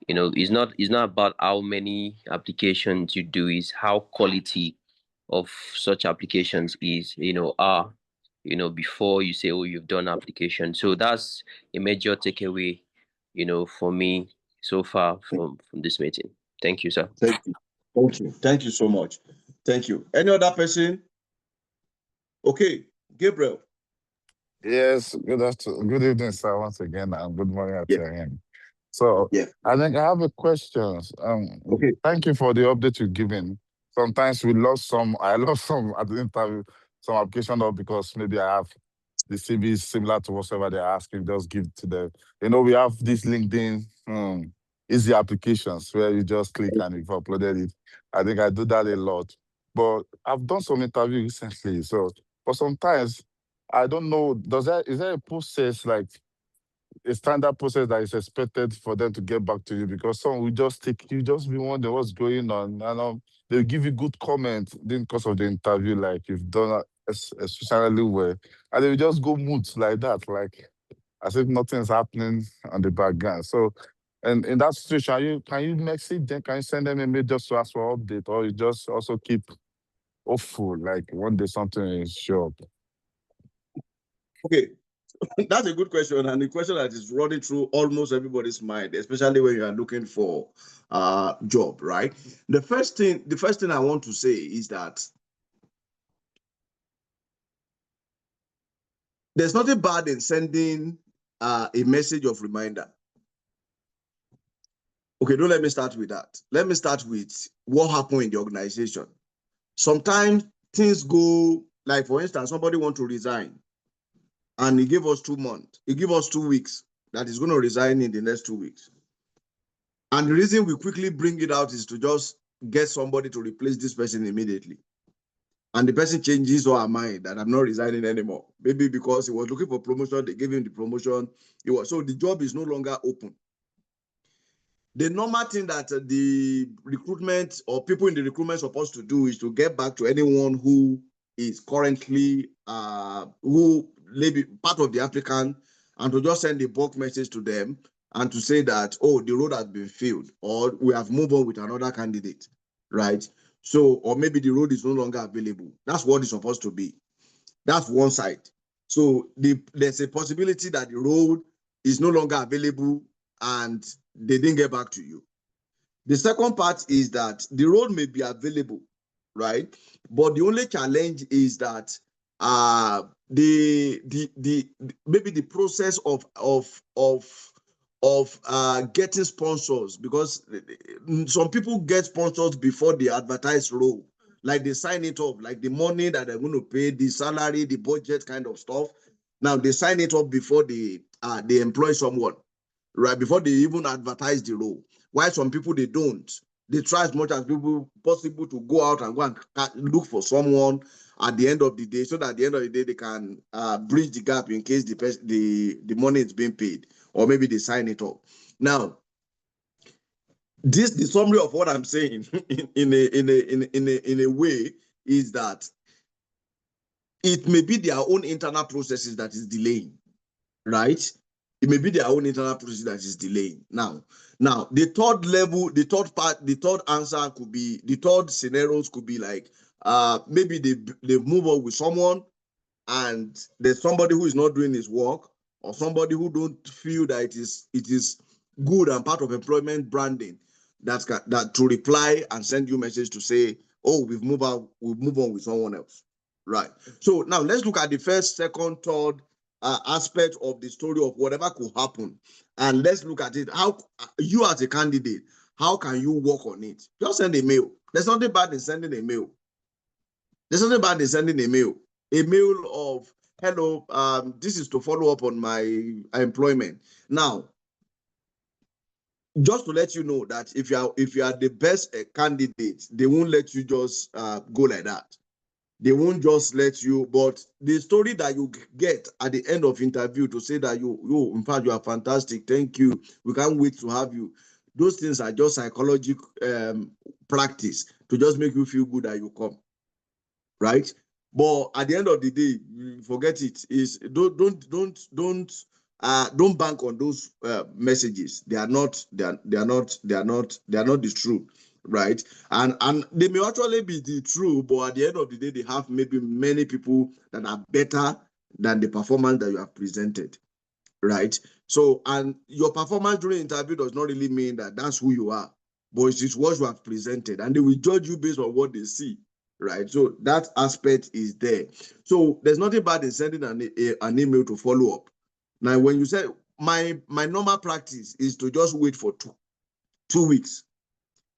You know, it's not about how many applications you do, is how quality of such applications is, are, before you say, oh, you've done application. So that's a major takeaway, for me so far from this meeting. Thank you, sir. Thank you. Thank you so much. Thank you. Any other person? Okay, Gabriel. Yes, good evening, sir, once again, and good morning at your end. So I think I have a question. Okay. Thank you for the update you've given. Sometimes I lost some at the interview, some application up because maybe I have the CV is similar to whatever they're asking, just give it to them. You know, we have this LinkedIn easy applications where you just click and you've uploaded it. I think I do that a lot. But I've done some interviews recently. So but sometimes I don't know, is there a process, like a standard process that is expected for them to get back to you? Because some will just you just be wondering what's going on. And they'll give you good comments in the course of the interview, like you've done especially well. And they will just go mute like that, like as if nothing's happening on the background. So, and in that situation, can you message them? Can you send them a mail just to ask for update? Or you just also keep hopeful, like one day something is sure? Okay, that's a good question, and the question that is running through almost everybody's mind, especially when you are looking for a job, right? The first thing I want to say is that there's nothing bad in sending a message of reminder. Okay, don't let me start with that. Let me start with what happened in the organization. Sometimes things go, like for instance, somebody want to resign, and he gave us 2 months. He gave us 2 weeks that he's going to resign in the next 2 weeks. And the reason we quickly bring it out is to just get somebody to replace this person immediately. And the person changes her mind that I'm not resigning anymore. Maybe because he was looking for promotion, they gave him the promotion. So the job is no longer open. The normal thing that the recruitment or people in the recruitment are supposed to do is to get back to anyone who is currently who may be part of the applicant, and to just send a bulk message to them and to say that, oh, the role has been filled, or we have moved on with another candidate, right? So, or maybe the role is no longer available. That's what it's supposed to be. That's one side. So there's a possibility that the role is no longer available and they didn't get back to you. The second part is that the role may be available, right? But the only challenge is that maybe the process of getting sponsors, because some people get sponsors before they advertise role, like they sign it up, like the money that they're going to pay, the salary, the budget kind of stuff. Now they sign it up before they employ someone, right? Before they even advertise the role. Why some people they don't? They try as much as possible to go out and go and look for someone at the end of the day, so that at the end of the day they can bridge the gap in case the money is being paid, or maybe they sign it up. Now, the summary of what I'm saying in a way is that it may be their own internal processes that is delaying, right? It may be their own internal process that is delaying. Now, the third level, the third answer could be, the third scenarios could be like, maybe they move on with someone, and there's somebody who is not doing his work, or somebody who don't feel that it is good and part of employment branding that to reply and send you a message to say, oh, we've moved on with someone else, right? So now let's look at the first, second, third aspect of the story of whatever could happen, and let's look at it. How you as a candidate, how can you work on it? Just send a mail. There's nothing bad in sending a mail. There's nothing bad in sending a mail. A mail of, hello, this is to follow up on my employment. Now, just to let you know that if you are the best candidate, they won't let you just go like that. They won't just let you. But the story that you get at the end of interview to say that you in fact you are fantastic, thank you, we can't wait to have you. Those things are just psychological practice to just make you feel good that you come, right? But at the end of the day, forget it. Is don't bank on those messages. They are not the truth, right? And they may actually be the truth, but at the end of the day, they have maybe many people that are better than the performance that you have presented, right? So, and your performance during interview does not really mean that that's who you are, but it's what you have presented, and they will judge you based on what they see, right? So that aspect is there. So there's nothing bad in sending an email to follow up. Now, when you say my normal practice is to just wait for two weeks.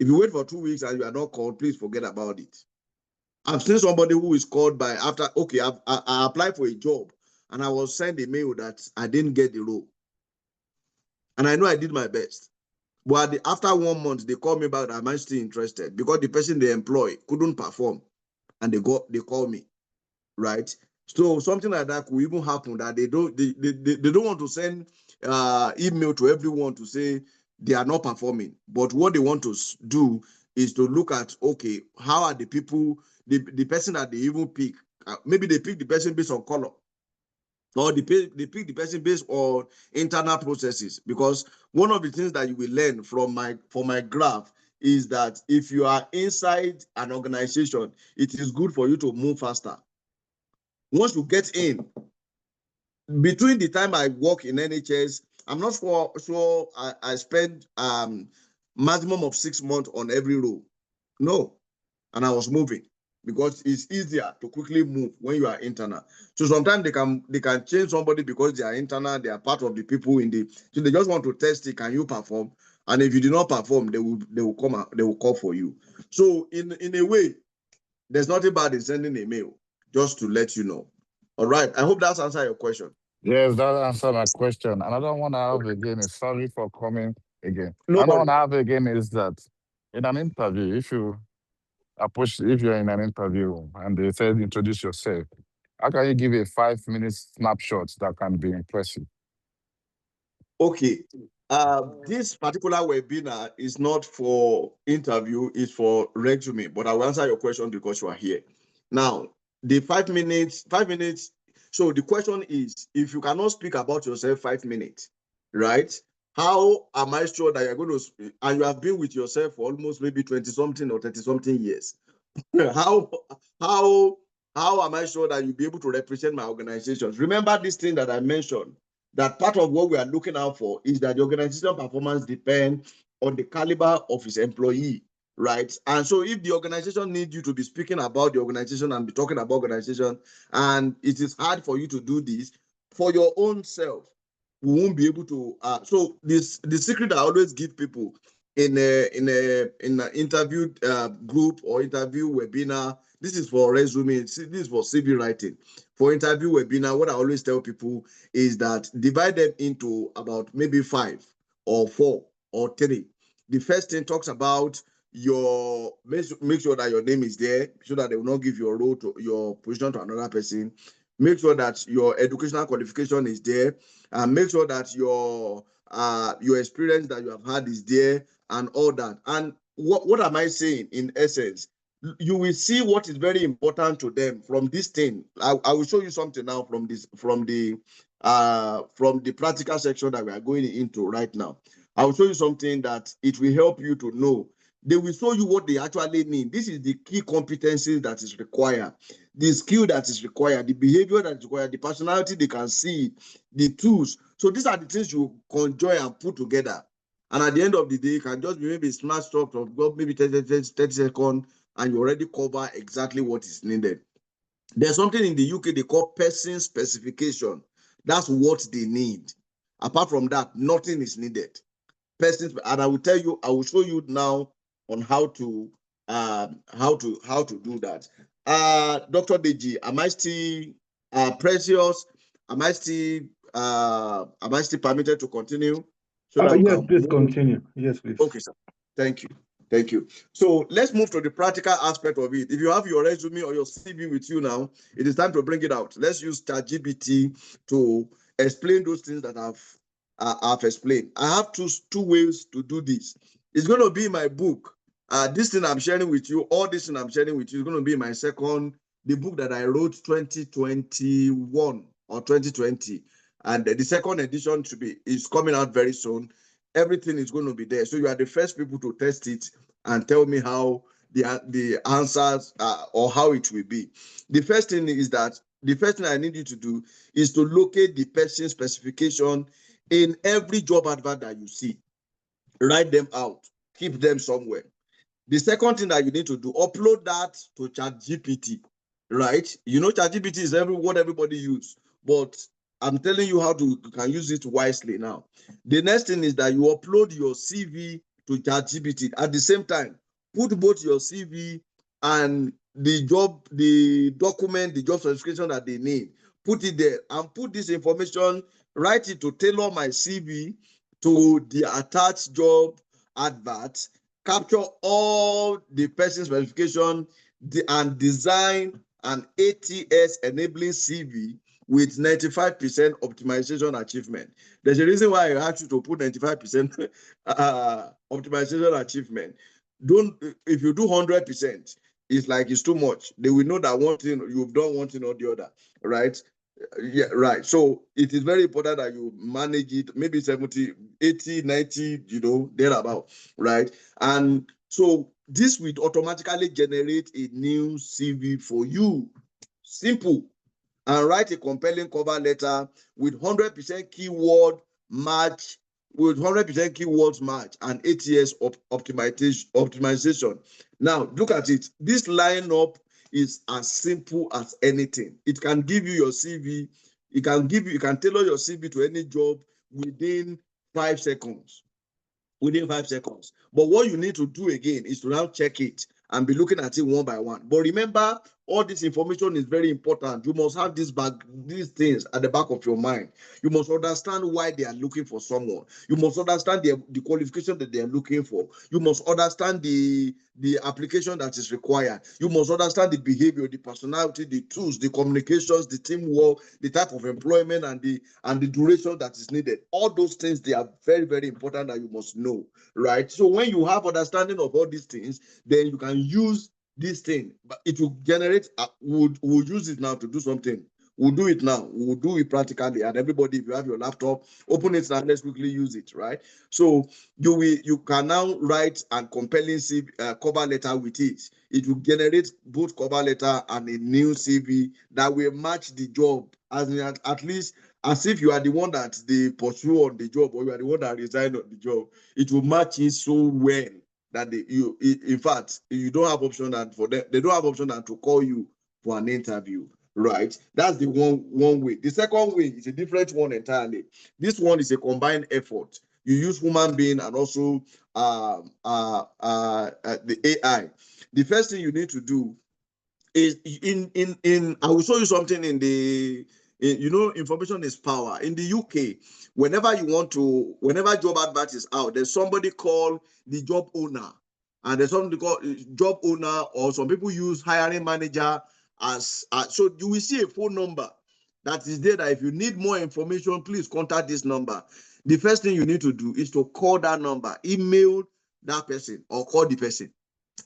If you wait for 2 weeks and you are not called, please forget about it. I've seen somebody who is called by after, okay, I applied for a job and I was sent a mail that I didn't get the role. And I know I did my best. But after 1 month, they called me back, am I still interested? Because the person they employ couldn't perform. And they call me, right? So something like that could even happen, that they don't want to send email to everyone to say they are not performing. But what they want to do is to look at, okay, how are the people, the person that they even pick, maybe they pick the person based on color, or they pick the person based on internal processes. Because one of the things that you will learn from my graph is that if you are inside an organization, it is good for you to move faster. Once you get in, between the time I work in NHS, I'm not sure I spend maximum of 6 months on every role. No, and I was moving, because it's easier to quickly move when you are internal. So sometimes they can change somebody because they are internal, they are part of the people so they just want to test it, can you perform? And if you do not perform, they will come out, they will call for you. So in a way, there's nothing bad in sending a mail, just to let you know. All right, I hope that's answered your question. Yes, that answered my question. Another one I have again is, sorry for coming again. No Another one worries. I have again is that in an interview, if you're in an interview and they said introduce yourself, how can you give a 5-minute snapshot that can be impressive? Okay. This particular webinar is not for interview, it's for resume, but I will answer your question because you are here. Now, the 5 minutes. So the question is, if you cannot speak about yourself 5 minutes, right? How am I sure that you're going to speak, and you have been with yourself for almost maybe 20-something or 30-something years? how am I sure that you'll be able to represent my organizations? Remember this thing that I mentioned, that part of what we are looking out for is that the organization performance depends on the caliber of its employee, right? And so if the organization needs you to be speaking about the organization and be talking about organization, and it is hard for you to do this for your own self, we won't be able to. So the secret I always give people in an interview group or interview webinar, this is for resume, this is for CV writing. For interview webinar, what I always tell people is that divide them into about maybe 5 or 4 or 3. The first thing talks about make sure that your name is there, so that they will not give your role to your position to another person. Make sure that your educational qualification is there, and make sure that your experience that you have had is there, and all that. And what am I saying in essence? You will see what is very important to them from this thing. I will show you something now from the practical section that we are going into right now. I will show you something that it will help you to know. They will show you what they actually need. This is the key competencies that is required, the skill that is required, the behavior that is required, the personality they can see, the tools. So these are the things you conjoin and put together. And at the end of the day, it can just be maybe a smart talk of maybe 30 seconds, and you already cover exactly what is needed. There's something in the UK they call person specification. That's what they need. Apart from that, nothing is needed. Persons, and I will show you now on how to how to do that. Dr. Deji, am I still Precious? Am I still permitted to continue? So that yes, please continue. Yes, please. Okay, sir. Thank you. Thank you. So let's move to the practical aspect of it. If you have your resume or your CV with you now, it is time to bring it out. Let's use ChatGPT to explain those things that I've explained. I have two ways to do this. It's going to be my book. This thing I'm sharing with you, all this thing I'm sharing with you is going to be my the book that I wrote 2021 or 2020. And the second edition is coming out very soon. Everything is going to be there. So you are the first people to test it and tell me how the answers or how it will be. The first thing I need you to do is to locate the person specification in every job advert that you see. Write them out. Keep them somewhere. The second thing that you need to do, upload that to ChatGPT, right? You know, ChatGPT is what everybody use, but I'm telling you how you can use it wisely now. The next thing is that you upload your CV to ChatGPT. At the same time, put both your CV and the document, the job certification that they need. Put it there and put this information, write it to tailor my CV to the attached job advert, capture all the person specification and design an ATS enabling CV with 95% optimization achievement. There's a reason why I asked you to put 95% optimization achievement. If you do 100%, it's like it's too much. They will know that one thing you've done one thing or the other, right? Yeah, right. So it is very important that you manage it, maybe 70, 80, 90, thereabout, right? And so this will automatically generate a new CV for you. Simple. And write a compelling cover letter with 100% keyword match, with 100% keywords match and ATS optimization. Now, look at it. This lineup is as simple as anything. It can give you your CV. You can tailor your CV to any job within 5 seconds. Within 5 seconds. But what you need to do again is to now check it and be looking at it one by one. But remember, all this information is very important. You must have these things at the back of your mind. You must understand why they are looking for someone. You must understand the qualification that they are looking for. You must understand the application that is required. You must understand the behavior, the personality, the tools, the communications, the teamwork, the type of employment, and the duration that is needed. All those things, they are very, very important that you must know, right? So when you have understanding of all these things, then you can use this thing, but it will generate. We'll use it now to do something. We'll do it now. We'll do it practically. And everybody, if you have your laptop, open it and let's quickly use it, right? So you can now write a compelling cover letter with it. It will generate both cover letter and a new CV that will match the job, at least as if you are the one that they pursue on the job or you are the one that resigned on the job. It will match it so well that in fact, you don't have option and for them, they don't have option and to call you for an interview, right? That's the one way. The second way is a different one entirely. This one is a combined effort. You use human being and also the AI. The first thing you need to do is I will show you something information is power. In the UK, whenever job advert is out, there's somebody called the job owner, and there's somebody called job owner, or some people use hiring manager so you will see a phone number that is there that if you need more information, please contact this number. The first thing you need to do is to call that number, email that person, or call the person.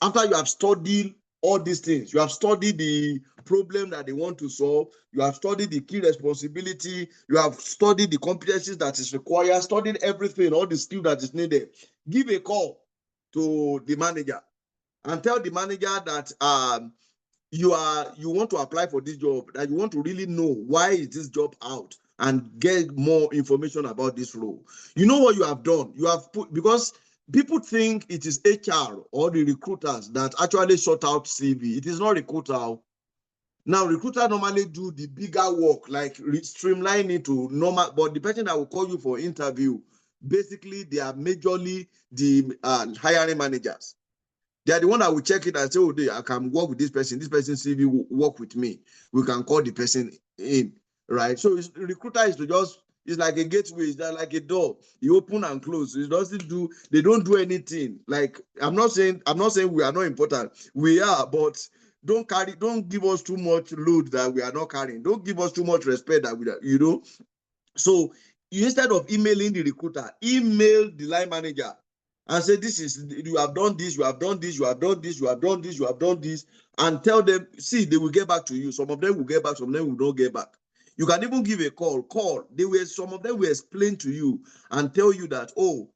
After you have studied all these things, you have studied the problem that they want to solve, you have studied the key responsibility, you have studied the competencies that is required, studied everything, all the skill that is needed, give a call to the manager and tell the manager that you want to apply for this job, that you want to really know why is this job out and get more information about this role. You know what you have done? You have put, because people think it is HR or the recruiters that actually sort out CV. It is not recruiter. Now, recruiter normally do the bigger work, like streamline it to normal, but the person that will call you for interview, basically they are majorly the hiring managers. They are the one that will check it and say, oh, I can work with this person CV will work with me. We can call the person in, right? So recruiter is to just, it's like a gateway, it's like a door. You open and close. It doesn't do, they don't do anything. Like, I'm not saying we are not important. We are, but don't give us too much load that we are not carrying. Don't give us too much respect that we are, you know. So instead of emailing the recruiter, email the line manager and say, this is, you have done this, you have done this, you have done this, you have done this, you have done this, and tell them, see, they will get back to you. Some of them will get back, some of them will not get back. You can even give a call. Some of them will explain to you and tell you that, oh,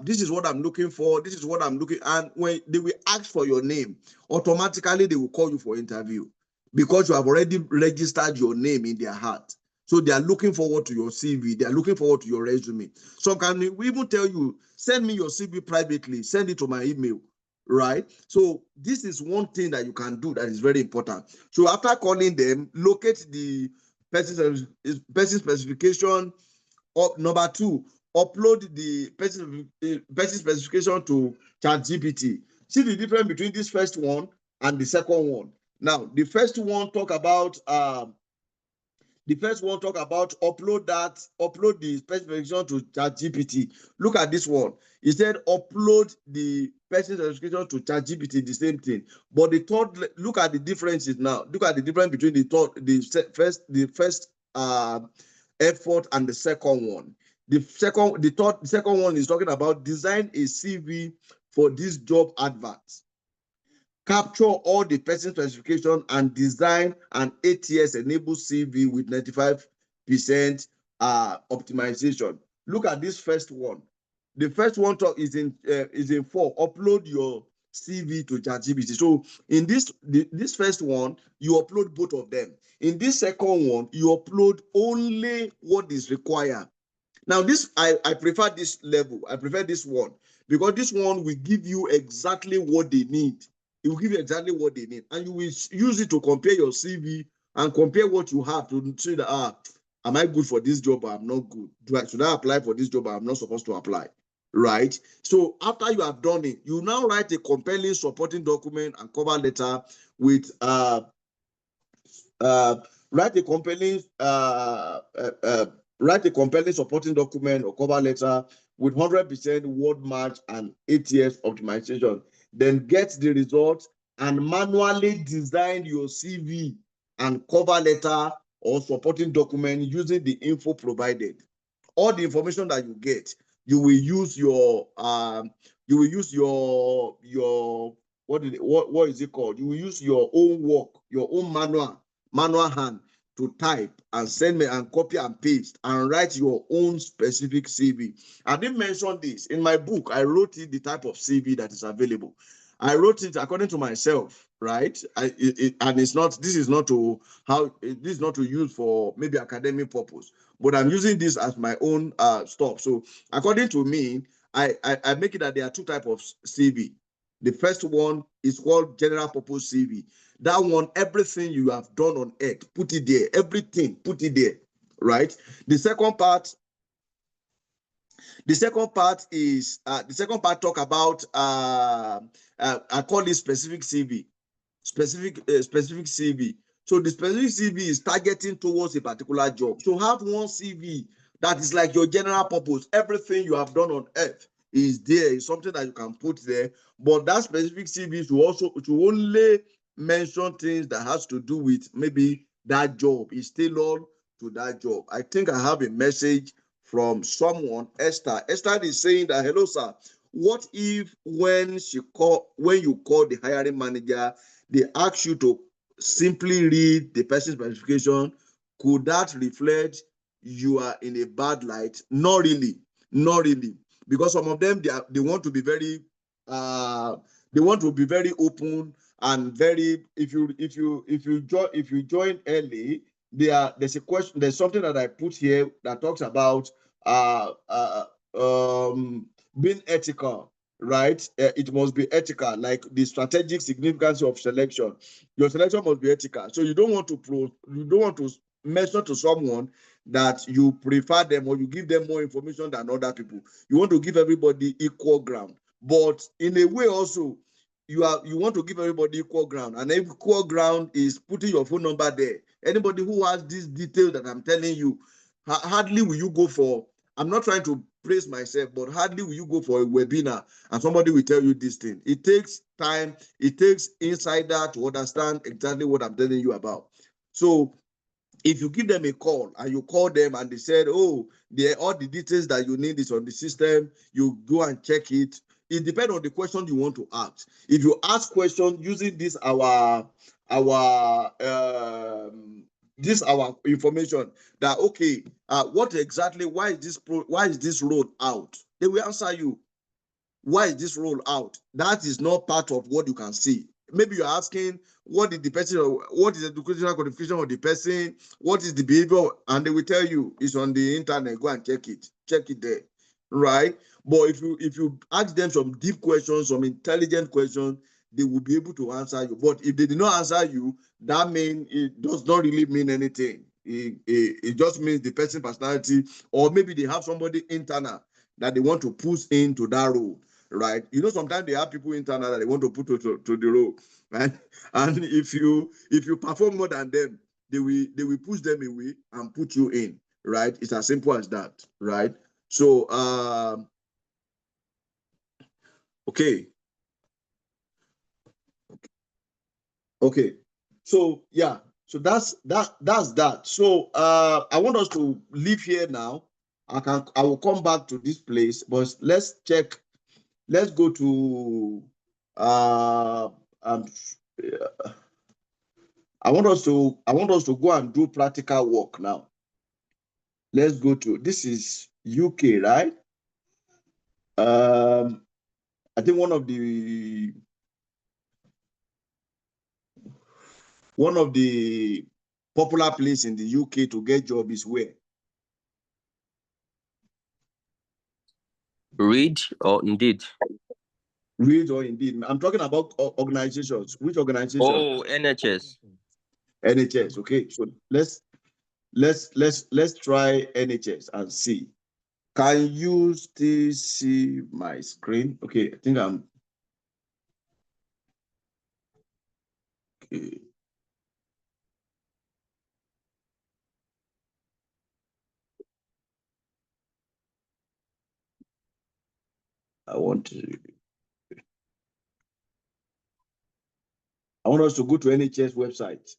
this is what I'm looking for, this is what I'm looking, and when they will ask for your name, automatically they will call you for interview because you have already registered your name in their heart. So they are looking forward to your CV. They are looking forward to your resume. Some can even tell you, send me your CV privately, send it to my email, right? So this is one thing that you can do that is very important. So after calling them, locate the person specification. Number 2, upload the person specification to ChatGPT. See the difference between this first one and the second one. Now, the first one talk about upload the specification to ChatGPT. Look at this one. He said upload the person specification to ChatGPT, the same thing. But the third, look at the differences now. Look at the difference between the first effort and the second one. The second one is talking about design a CV for this job advert. Capture all the person specification and design an ATS-enabled CV with 95% optimization. Look at this first one. The first one is in 4. Upload your CV to ChatGPT. So in this first one, you upload both of them. In this second one, you upload only what is required. Now, I prefer this level. I prefer this one because this one will give you exactly what they need. It will give you exactly what they need, and you will use it to compare your CV and compare what you have to see that am I good for this job or I'm not good? Should I apply for this job or I'm not supposed to apply? Right? So after you have done it, you now write a compelling supporting document and cover letter with write a compelling supporting document or cover letter with 100% word match and ATS optimization. Then get the results and manually design your CV and cover letter or supporting document using the info provided. All the information that you get, you will use your what is it called? You will use your own work, your own manual hand to type and send me and copy and paste and write your own specific CV. I didn't mention this in my book. I wrote it the type of CV that is available. I wrote it according to myself, right? This is not to use for maybe academic purpose, but I'm using this as my own stuff. So according to me, I make it that there are 2 types of CV. The first one is called general purpose CV. That one, everything you have done on earth, put it there. Everything, put it there, right? The second part talk about I call it specific CV. Specific CV. So the specific CV is targeting towards a particular job. So have one CV that is like your general purpose. Everything you have done on earth is there. It's something that you can put there. But that specific CV should only mention things that has to do with maybe that job. It's tailored to that job. I think I have a message from someone, Esther. Esther is saying that, hello, sir. What if when you call the hiring manager, they ask you to simply read the person's specification? Could that reflect you are in a bad light? Not really, because some of them they want to be very open and very. If you join early, there's a question. There's something that I put here that talks about being ethical. Right, it must be ethical, like the strategic significance of selection. Your selection must be ethical. So you don't want to mention to someone that you prefer them or you give them more information than other people. You want to give everybody equal ground, but in a way also, you want to give everybody equal ground, and equal ground is putting your phone number there. Anybody who has this detail that I'm telling you, hardly will you go for, I'm not trying to praise myself, but hardly will you go for a webinar and somebody will tell you this thing. It takes time, it takes insider to understand exactly what I'm telling you about. So if you give them a call and you call them and they said, oh, all the details that you need is on the system, you go and check it. It depends on the question you want to ask. If you ask questions using this our information that, okay, what exactly, why is this road out? They will answer you. Why is this roll out? That is not part of what you can see. Maybe you're asking, what is the person, what is the educational qualification of the person, what is the behavior, and they will tell you it's on the internet. Go and check it there, right? But if you ask them some deep questions, some intelligent questions, they will be able to answer you. But if they did not answer you, that means it does not really mean anything. It just means the person's personality, or maybe they have somebody internal that they want to push into that role. Right, you know, sometimes they have people internal that they want to put to the role, right? And if you perform more than them, they will push them away and put you in. Right, it's as simple as that. Right. So okay. So yeah, so that's that. So I want us to leave here now. I will come back to this place, but let's check. Let's go to I want us to go and do practical work now. Let's go to, this is UK, right? I think one of the popular place in the UK to get job is where? Read or Indeed? Read or Indeed. I'm talking about organizations. Which organization? Oh, NHS. NHS. Okay, so let's try NHS and see. Can you still see my screen? Okay, I think I'm okay. I want us to go to NHS website.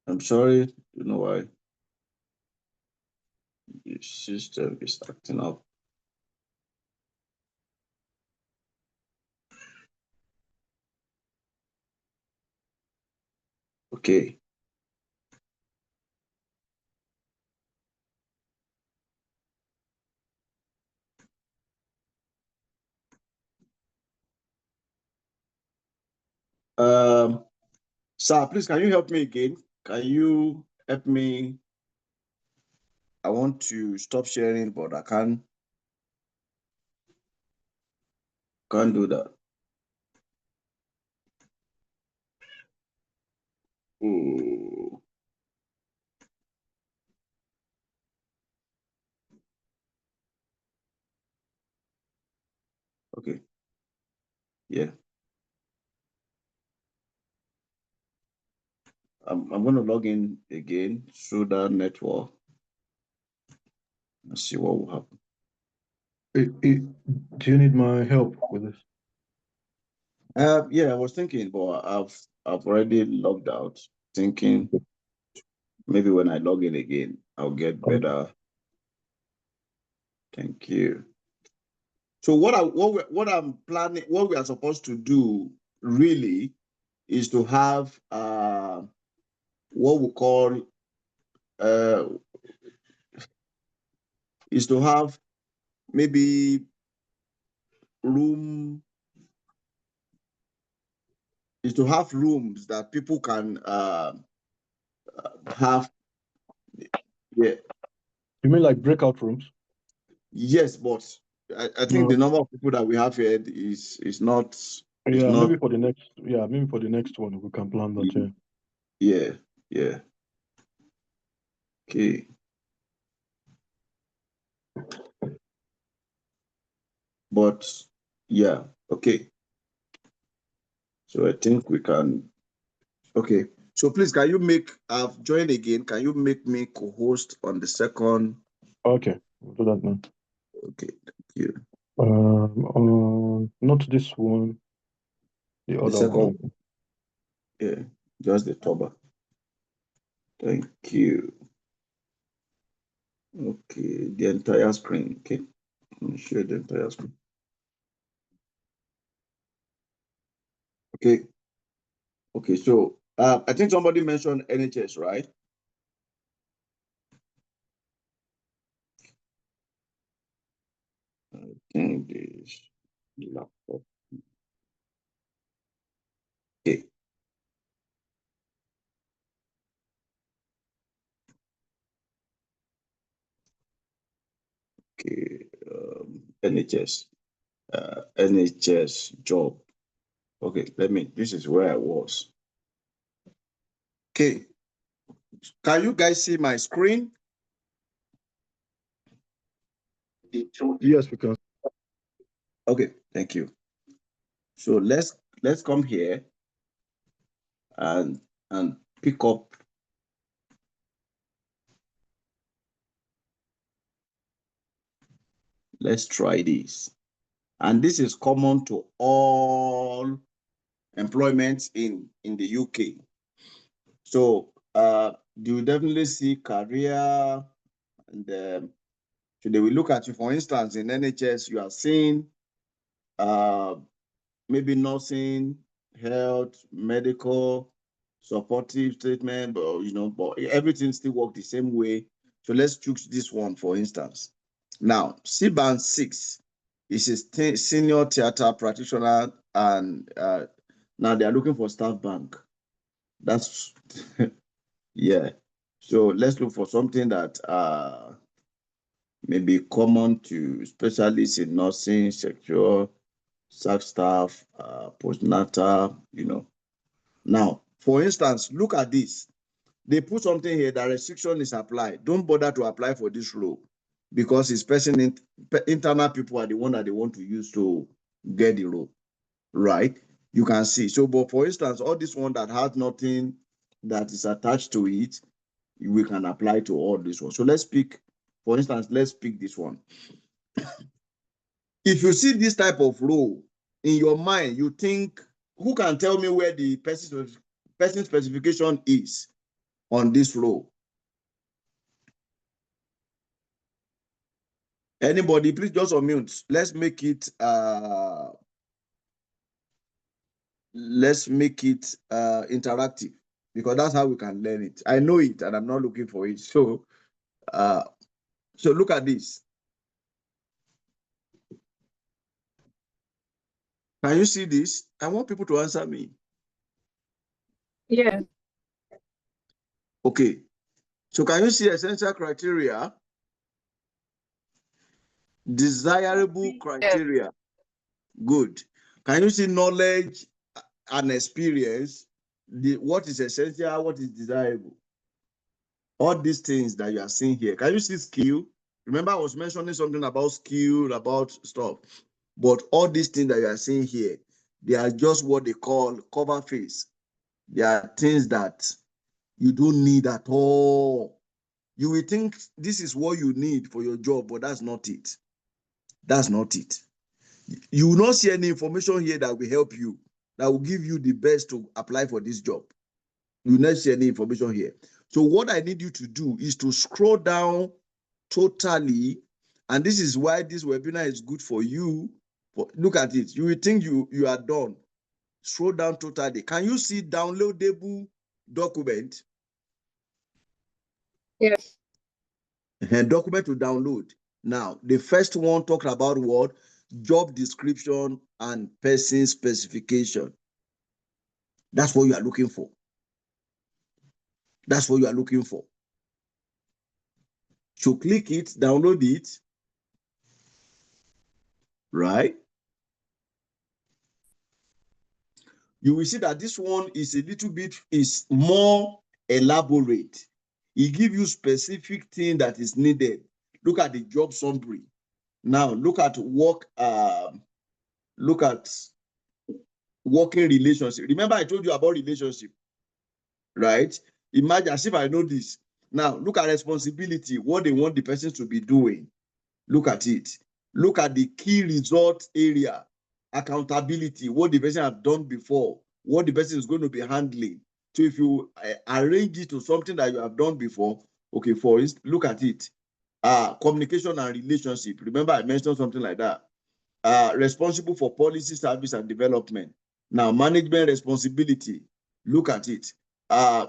I'm sorry, you know why the system is acting up. Okay. Sir, please, can you help me again? Can you help me? I want to stop sharing, but I can't do that. Oh. Okay. Yeah. I'm going to log in again through that network. Let's see what will happen. Do you need my help with this? Yeah, I was thinking, but I've already logged out. Thinking maybe when I log in again, I'll get better. Thank you. So what I'm planning, what we are supposed to do really is to have what we call is to have maybe rooms that people can have. Yeah. You mean like breakout rooms? Yes, but I think the number of people that we have here is not. Yeah, not, maybe for the next. Yeah, maybe for the next one we can plan that. Yeah. Yeah. Okay. But yeah, okay. So I think we can. Okay. So please, can you make? I've joined again. Can you make me co-host on the second? Okay, we'll do that now. Okay. Thank you. Not this one. The other second one. Yeah, just the Toba. Thank you. Okay, the entire screen. Okay, let me share the entire screen. Okay. Okay, so I think somebody mentioned NHS, right? I think this laptop. Okay. Okay. NHS. NHS job. Okay, this is where I was. Okay. Can you guys see my screen? Yes, we can. Okay, thank you. So let's come here and pick up. Let's try this. And this is common to all employments in the UK. So you definitely see career, and so they will look at you. For instance, in NHS, you are seeing maybe nursing, health, medical, supportive treatment, but everything still works the same way. So let's choose this one, for instance. Now, C-band 6 is a senior theater practitioner, and now they are looking for staff bank. That's yeah. So let's look for something that may be common to specialists in nursing, sexual, SAC staff, postnatal, Now, for instance, look at this. They put something here that restriction is applied. Don't bother to apply for this role because it's internal people are the one that they want to use to get the role, right? You can see. So, but for instance, all this one that has nothing that is attached to it, we can apply to all this one. So let's pick, for instance, let's pick this one. If you see this type of role in your mind, you think, who can tell me where the person specification is on this role? Anybody, please just unmute. Let's make it interactive, because that's how we can learn it. I know it and I'm not looking for it. So look at this. Can you see this? I want people to answer me. Yeah. Okay. So can you see essential criteria? Desirable criteria. Yeah. Good. Can you see knowledge and experience? What is essential, what is desirable? All these things that you are seeing here. Can you see skill? Remember, I was mentioning something about skill, about stuff. But all these things that you are seeing here, they are just what they call cover face. They are things that you don't need at all. You will think this is what you need for your job, but that's not it. That's not it. You will not see any information here that will help you, that will give you the best to apply for this job. You will not see any information here. So what I need you to do is to scroll down totally, and this is why this webinar is good for you. Look at it. You will think you are done. Scroll down totally. Can you see downloadable document? Yes. Document to download. Now, the first one talked about what? Job description and person specification. That's what you are looking for. That's what you are looking for. So click it, download it. right? You will see that this one is a little bit is more elaborate. It gives you specific thing that is needed. Look at the job summary. Now look at work. Look at working relationship. Remember, I told you about relationship, right? Imagine as if I know this. Now look at responsibility. What they want the person to be doing. Look at it. Look at the key result area. Accountability. What the person have done before. What the person is going to be handling. So if you arrange it to something that you have done before, okay, for instance, look at it. Communication and relationship. Remember, I mentioned something like that. Responsible for policy, service, and development. Now, management responsibility. Look at it.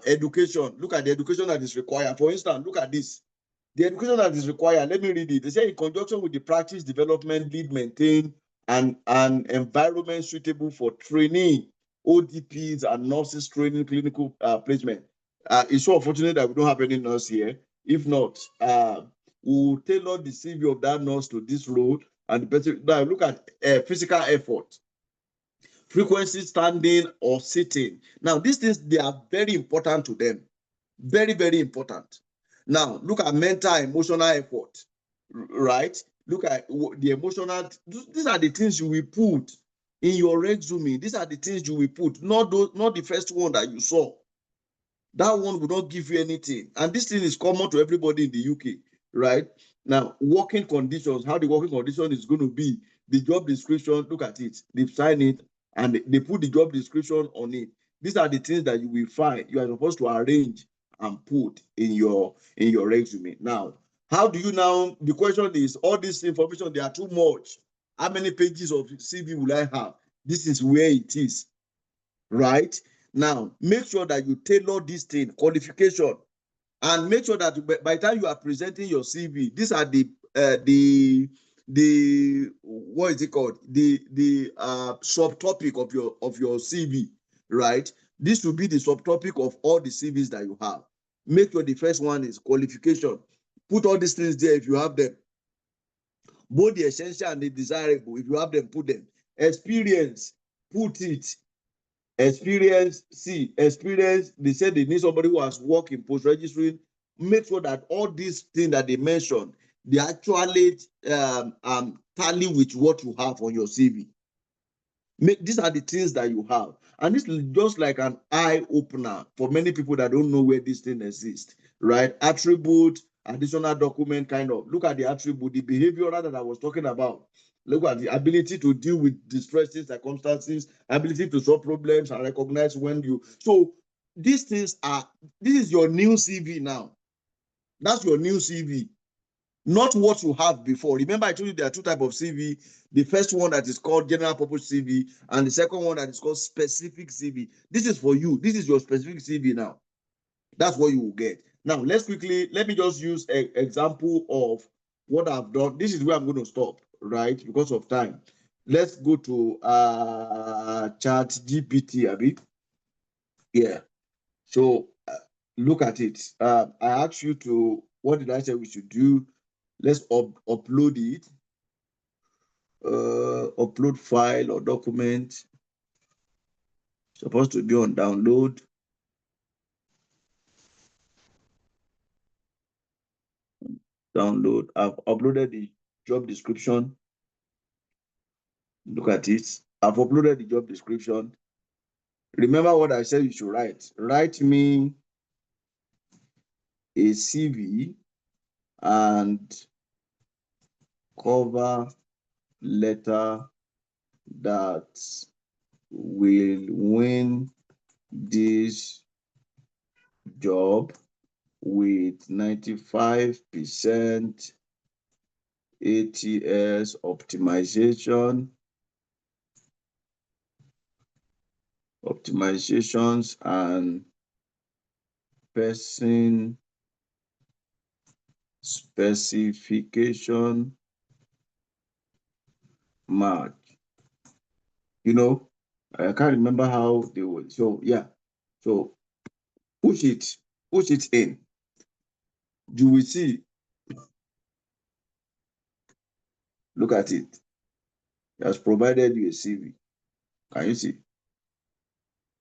Education. Look at the education that is required. For instance, look at this. The education that is required, let me read it. They say in conjunction with the practice development, lead, maintain, and an environment suitable for training, ODPs and nurses training, clinical placement. It's so unfortunate that we don't have any nurse here. If not, we'll tailor the CV of that nurse to this role. And the person, now look at physical effort, frequency, standing or sitting. Now, these things, they are very important to them. Very, very important. Now, look at mental, emotional effort, right? Look at the emotional. These are the things you will put in your resume. These are the things you will put, not the first one that you saw. That one will not give you anything. And this thing is common to everybody in the UK, right? Now, working conditions, how the working condition is going to be, the job description, look at it. They sign it and they put the job description on it. These are the things that you will find. You are supposed to arrange and put in your resume. Now, how do you now, the question is, all this information, they are too much. How many pages of CV will I have? This is where it is, right? Now, make sure that you tailor this thing, qualification, and make sure that by the time you are presenting your CV, these are the what is it called? The subtopic of your CV, right? This will be the subtopic of all the CVs that you have. Make sure the first one is qualification. Put all these things there if you have them. Both the essential and the desirable, if you have them, put them. Experience, put it. Experience, they said they need somebody who has worked in post-registering. Make sure that all these things that they mentioned, they actually tally with what you have on your CV. These are the things that you have. And this is just like an eye-opener for many people that don't know where this thing exists, right? Attribute, additional document, kind of. Look at the attribute, the behavioral that I was talking about. Look at the ability to deal with distressing circumstances, ability to solve problems and recognize when you. So these things are, this is your new CV now. That's your new CV, not what you have before. Remember, I told you there are two types of CV. The first one that is called general purpose CV, and the second one that is called specific CV. This is for you. This is your specific CV now. That's what you will get. Now, let me just use an example of what I've done. This is where I'm going to stop, right? Because of time. Let's go to ChatGPT, Abi. Yeah. So look at it. I asked you to, what did I say we should do? Let's upload it. Upload file or document. Supposed to be on download. Download. I've uploaded the job description. Look at it. I've uploaded the job description. Remember what I said you should write. Write me a CV and cover letter that will win this job with 95% ATS optimizations and person specification match. You know, I can't remember how they were. So yeah, so push it in. You will see. Look at it. He has provided you a CV. Can you see?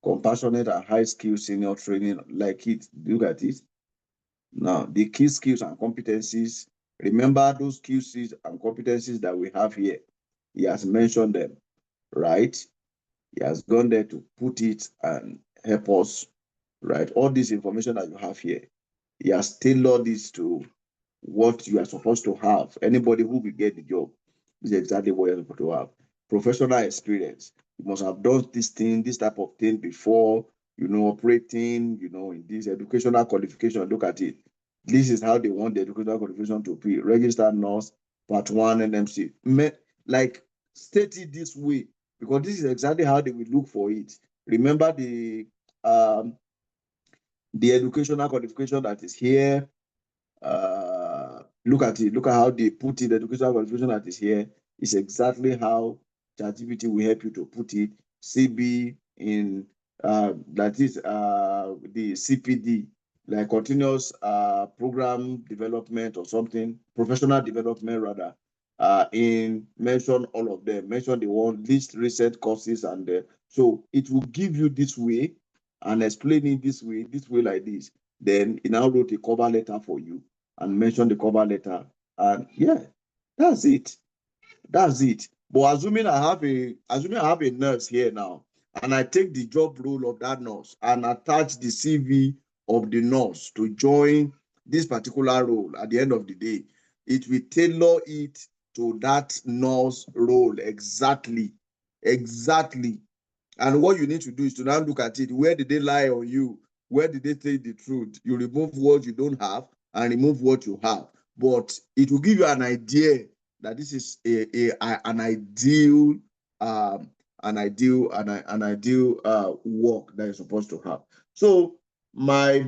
Compassionate and high skill senior training, like it. Look at it. Now, the key skills and competencies. Remember those skills and competencies that we have here. He has mentioned them, right? He has gone there to put it and help us, right? All this information that you have here, he has tailored this to what you are supposed to have. Anybody who will get the job is exactly what you're supposed to have. Professional experience. You must have done this thing, this type of thing before, operating, in this educational qualification. Look at it. This is how they want the educational qualification to be. Registered nurse, part 1 NMC. Like, state it this way, because this is exactly how they will look for it. Remember the educational qualification that is here. Look at it. Look at how they put it. The educational qualification that is here is exactly how ChatGPT will help you to put it. CB in that is the CPD, like continuous program development or something, professional development rather. In mention all of them. Mention the one list recent courses, and so it will give you this way and explain it this way like this. Then he now wrote a cover letter for you and mentioned the cover letter. And yeah, that's it. That's it. But assuming I have a nurse here now, and I take the job role of that nurse and attach the CV of the nurse to join this particular role at the end of the day, it will tailor it to that nurse role exactly. Exactly. And what you need to do is to now look at it. Where did they lie on you? Where did they say the truth? You remove what you don't have and remove what you have. But it will give you an idea that this is an ideal work that you're supposed to have. So my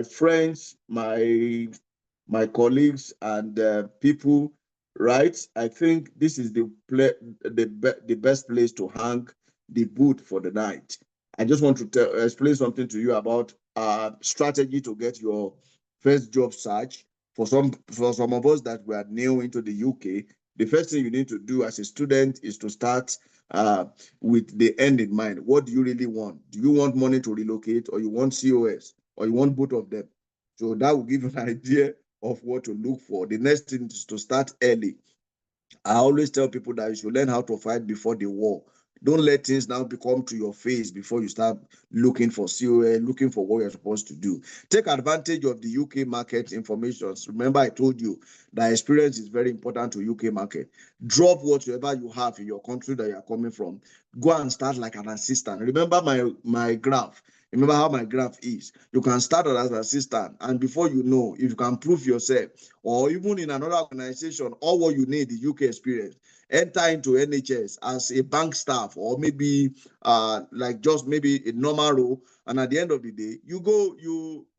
friends, my colleagues, and people, right? I think this is the best place to hang the boot for the night. I just want to explain something to you about strategy to get your first job search. For some of us that were new into the UK, the first thing you need to do as a student is to start with the end in mind. What do you really want? Do you want money to relocate, or you want COS, or you want both of them? So that will give you an idea of what to look for. The next thing is to start early. I always tell people that you should learn how to fight before the war. Don't let things now become to your face before you start looking for COA, looking for what you're supposed to do. Take advantage of the UK market information. Remember, I told you that experience is very important to UK market. Drop whatever you have in your country that you're coming from. Go and start like an assistant. Remember my graph. Remember how my graph is. You can start as an assistant, and before you know, if you can prove yourself, or even in another organization, all what you need is UK experience. Enter into NHS as a bank staff, or maybe like just maybe a normal role. And at the end of the day,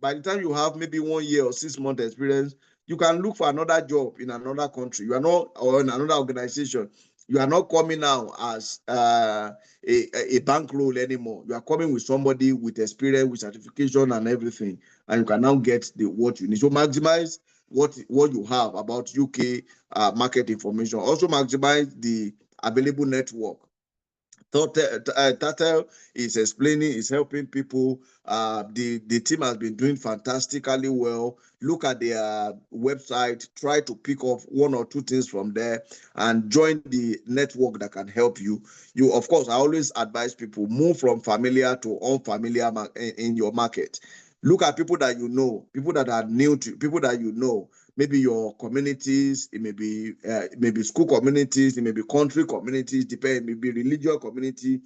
by the time you have maybe 1 year or 6 month experience, you can look for another job in another country. You are not, or in another organization. You are not coming now as a bank role anymore. You are coming with somebody with experience, with certification and everything, and you can now get what you need. So maximize what you have about UK market information. Also maximize the available network. Tattel is explaining, is helping people. The team has been doing fantastically well. Look at their website, try to pick up 1 or 2 things from there and join the network that can help you. Of course, I always advise people, move from familiar to unfamiliar in your market. Look at people that you know, people that are new to, people that you know. Maybe your communities, it may be school communities, it may be country communities, it may be religious community.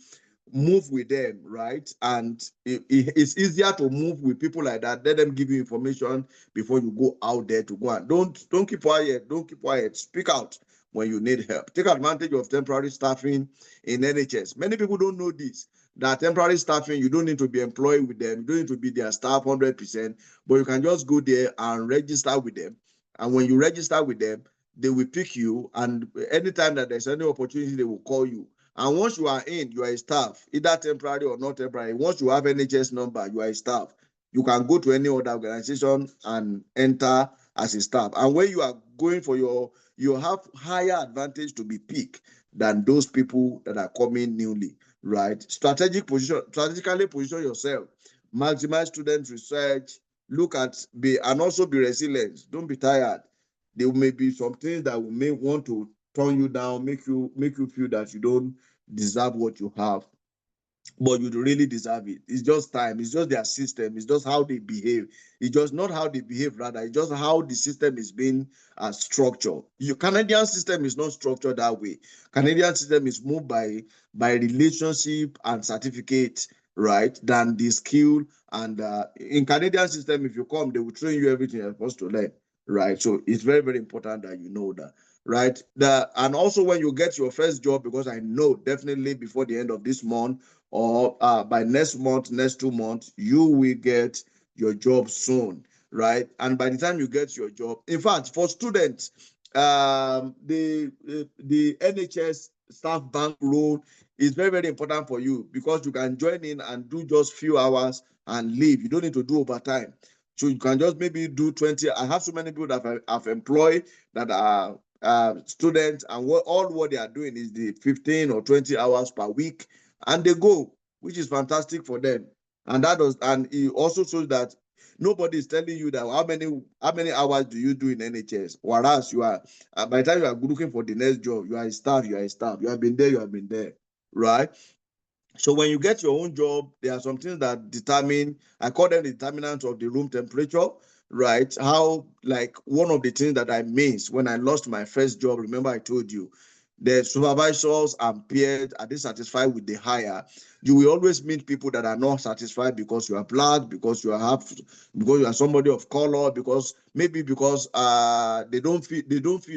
Move with them, right? And it's easier to move with people like that. Let them give you information before you go out there to go. And don't keep quiet. Don't keep quiet. Speak out when you need help. Take advantage of temporary staffing in NHS. Many people don't know this. That temporary staffing, you don't need to be employed with them. You don't need to be their staff 100%, but you can just go there and register with them. And when you register with them, they will pick you. And anytime that there's any opportunity, they will call you. And once you are in, you are a staff, either temporary or not temporary. Once you have NHS number, you are a staff. You can go to any other organization and enter as a staff. And when you are going for you have higher advantage to be picked than those people that are coming newly, right? Strategically position yourself, maximize student research, and also be resilient. Don't be tired. There may be some things that may want to turn you down, make you feel that you don't deserve what you have, but you really deserve it. It's just time. It's just their system. It's just how they behave. It's just not how they behave, rather. It's just how the system is being structured. Your Canadian system is not structured that way. Canadian system is moved by relationship and certificate, right, than the skill. And in Canadian system, if you come, they will train you everything you're supposed to learn, right? So it's very, very important that you know that. Right. And also when you get your first job, because I know definitely before the end of this month or by next month, next 2 months, you will get your job soon, right? And by the time you get your job, in fact, for students, the NHS staff bank role is very, very important for you, because you can join in and do just few hours and leave. You don't need to do overtime. So you can just maybe do 20. I have so many people that I've employed that are students, and what they are doing is the 15 or 20 hours per week, and they go, which is fantastic for them. And it also shows that nobody is telling you that how many hours do you do in NHS, whereas you are by the time you are looking for the next job, you are a staff. You have been there, right? So when you get your own job, there are some things that determine, I call them the determinants of the room temperature, right? How, like, one of the things that I missed when I lost my first job, remember I told you, the supervisors and peers, are dissatisfied with the hire? You will always meet people that are not satisfied because you are black, because you are somebody of color, because they don't feel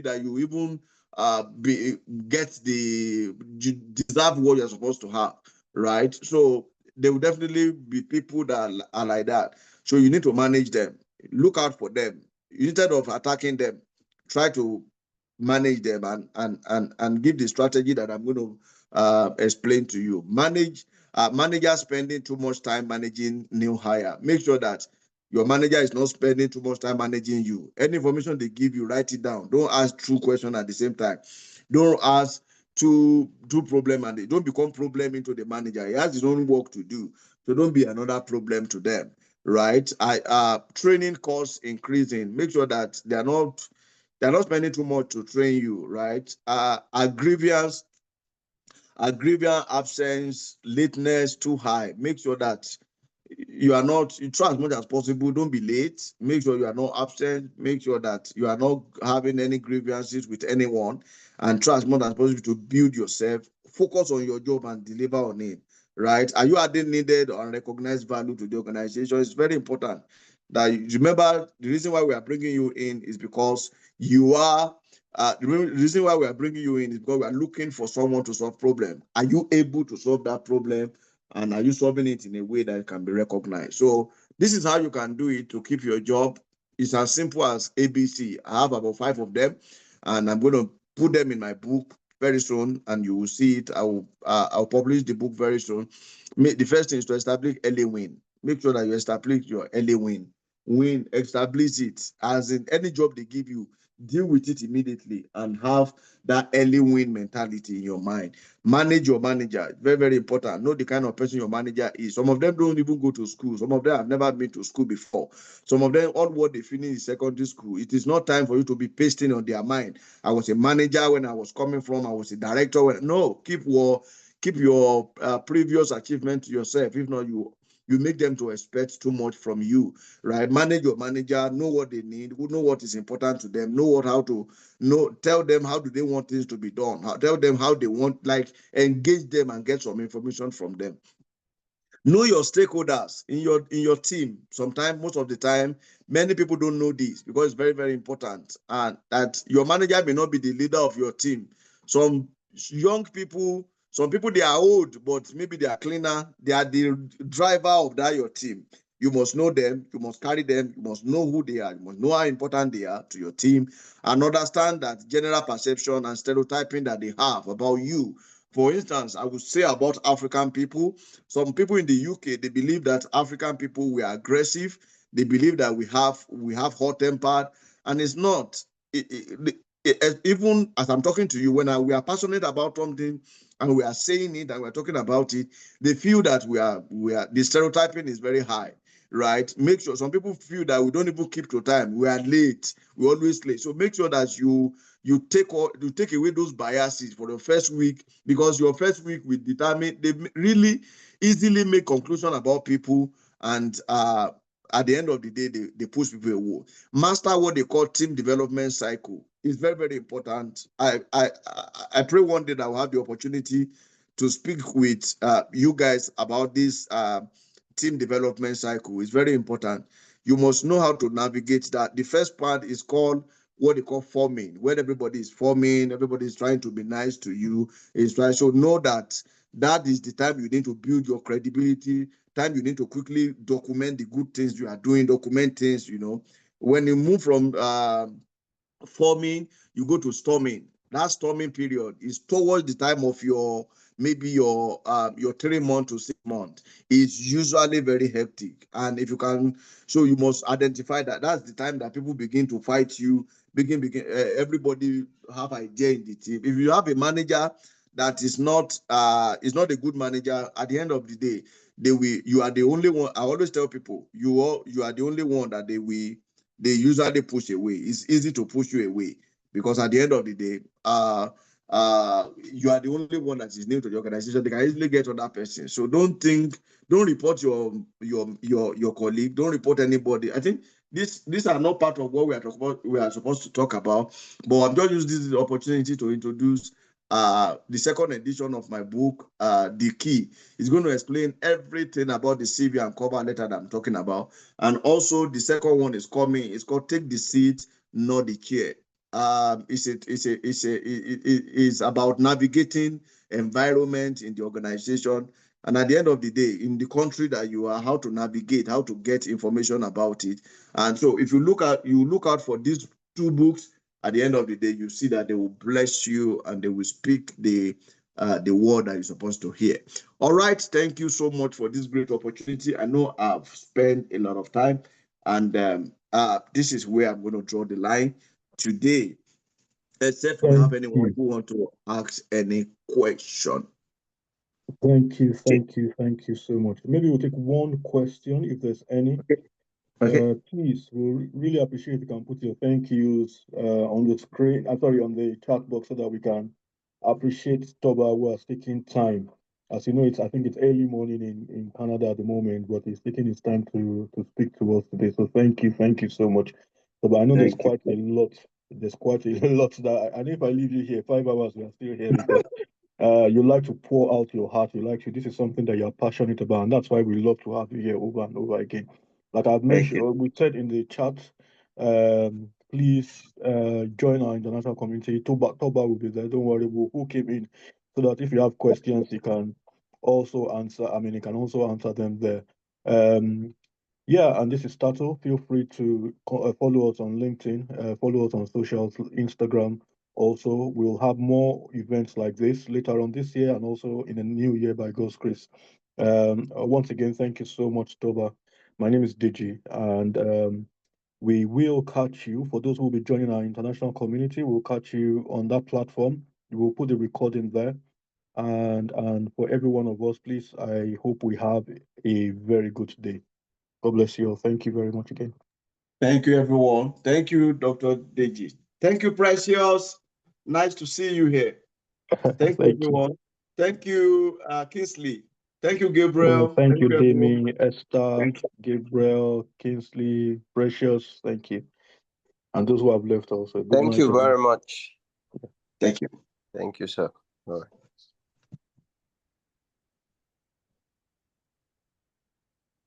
that you even deserve what you're supposed to have, right? So there will definitely be people that are like that. So you need to manage them. Look out for them. Instead of attacking them, try to manage them and give the strategy that I'm going to explain to you. Managers spending too much time managing new hire. Make sure that your manager is not spending too much time managing you. Any information they give you, write it down. Don't ask true questions at the same time. Don't ask to problem, and they don't become problem into the manager. He has his own work to do, so don't be another problem to them, right? Training costs increasing. Make sure that they're not spending too much to train you, right? Grievance absence, lateness too high. Make sure that you try as much as possible. Don't be late. Make sure you are not absent. Make sure that you are not having any grievances with anyone, and try as much as possible to build yourself. Focus on your job and deliver on it, right? Are you adding needed or recognized value to the organization? It's very important that you remember the reason why we are bringing you in is because you are the reason why we are bringing you in is because we are looking for someone to solve problem. Are you able to solve that problem? And are you solving it in a way that can be recognized? So this is how you can do it to keep your job. It's as simple as ABC. I have about 5 of them, and I'm going to put them in my book very soon, and you will see it. I'll publish the book very soon. The first thing is to establish early win. Make sure that you establish your early win. Establish it. As in any job they give you, deal with it immediately and have that early win mentality in your mind. Manage your manager. Very, very important. Know the kind of person your manager is. Some of them don't even go to school. Some of them have never been to school before. Some of them, all what they finish is secondary school. It is not time for you to be pasting on their mind. I was a manager when I was coming from. I was a director. No, keep your previous achievement to yourself. If not, you make them to expect too much from you, right? Manage your manager, know what they need, know what is important to them, tell them how do they want things to be done, tell them how they want, engage them and get some information from them. Know your stakeholders in your team. Sometimes, most of the time, many people don't know this because it's very, very important, and that your manager may not be the leader of your team. Some young people, some people, they are old, but maybe they are cleaner. They are the driver of your team. You must know them. You must carry them. You must know who they are. You must know how important they are to your team, and understand that general perception and stereotyping that they have about you. For instance, I would say about African people, some people in the UK, they believe that African people, we are aggressive. They believe that we have hot-tempered, and it's not. Even as I'm talking to you, when we are passionate about something and we are saying it and we're talking about it, they feel that we are the stereotyping is very high, right? Make sure some people feel that we don't even keep to time. We are late. We always late. So make sure that you take away those biases for the first week, because your first week will determine. They really easily make conclusion about people, and at the end of the day, they push people away. Master what they call team development cycle. It's very, very important. I pray one day that I'll have the opportunity to speak with you guys about this team development cycle. It's very important. You must know how to navigate that. The first part is called what they call forming, where everybody is forming, everybody is trying to be nice to you. So know that is the time you need to build your credibility, time you need to quickly document the good things you are doing, document things, When you move from forming, you go to storming. That storming period is towards the time of your 3 months to 6 months. It's usually very hectic, and if you can, so you must identify that that's the time that people begin to fight you. Everybody have idea in the team. If you have a manager that is not a good manager, at the end of the day, you are the only one. I always tell people, you are the only one that they usually push away. It's easy to push you away, because at the end of the day, you are the only one that is new to the organization. They can easily get on that person. So don't report your colleague. Don't report anybody. I think these are not part of what we are talking about. We are supposed to talk about. But I'm just using this opportunity to introduce the second edition of my book, The Key. It's going to explain everything about the CV and cover letter that I'm talking about. And also the second one is coming. It's called Take the Seat, Not the Chair. It's about navigating environment in the organization, and at the end of the day, in the country that you are, how to navigate, how to get information about it. And so if you look out for these 2 books, at the end of the day, you see that they will bless you and they will speak the word that you're supposed to hear. All right, thank you so much for this great opportunity. I know I've spent a lot of time, and this is where I'm going to draw the line today, except we have anyone who want to ask any question. Thank you so much. Maybe we'll take one question if there's any. Okay. Please, we'll really appreciate if you can put your thank yous on the screen. On the chat box, so that we can appreciate Toba, who has taken time. As you know, I think it's early morning in Canada at the moment, but he's taking his time to speak to us today. So thank you so much, Toba. I know there's quite a lot. There's quite a lot that I know if I leave you here 5 hours, we are still here, because you like to pour out your heart. This is something that you're passionate about, and that's why we love to have you here over and over again. Like I've mentioned, we said in the chat, please join our international community. Toba will be there. Don't worry, who came in, so that if you have questions, you can also answer. You can also answer them there. Yeah, and this is Tattel. Feel free to follow us on LinkedIn, follow us on socials, Instagram. Also, we'll have more events like this later on this year and also in the new year by God's grace. Once again, thank you so much, Toba. My name is Digi, and we will catch you. For those who will be joining our international community, we'll catch you on that platform. We'll put the recording there. And for every one of us, please, I hope we have a very good day. God bless you all. Thank you very much again. Thank you, everyone. Thank you, Dr. Deji. Thank you, Precious. Nice to see you here. Thank you, everyone. Thank you, Kingsley. Thank you, Gabriel. Thank you, Demi, Esther, Gabriel, Kingsley, Precious. Thank you. And those who have left also. Thank you very much. Thank you. Thank you, sir. All right.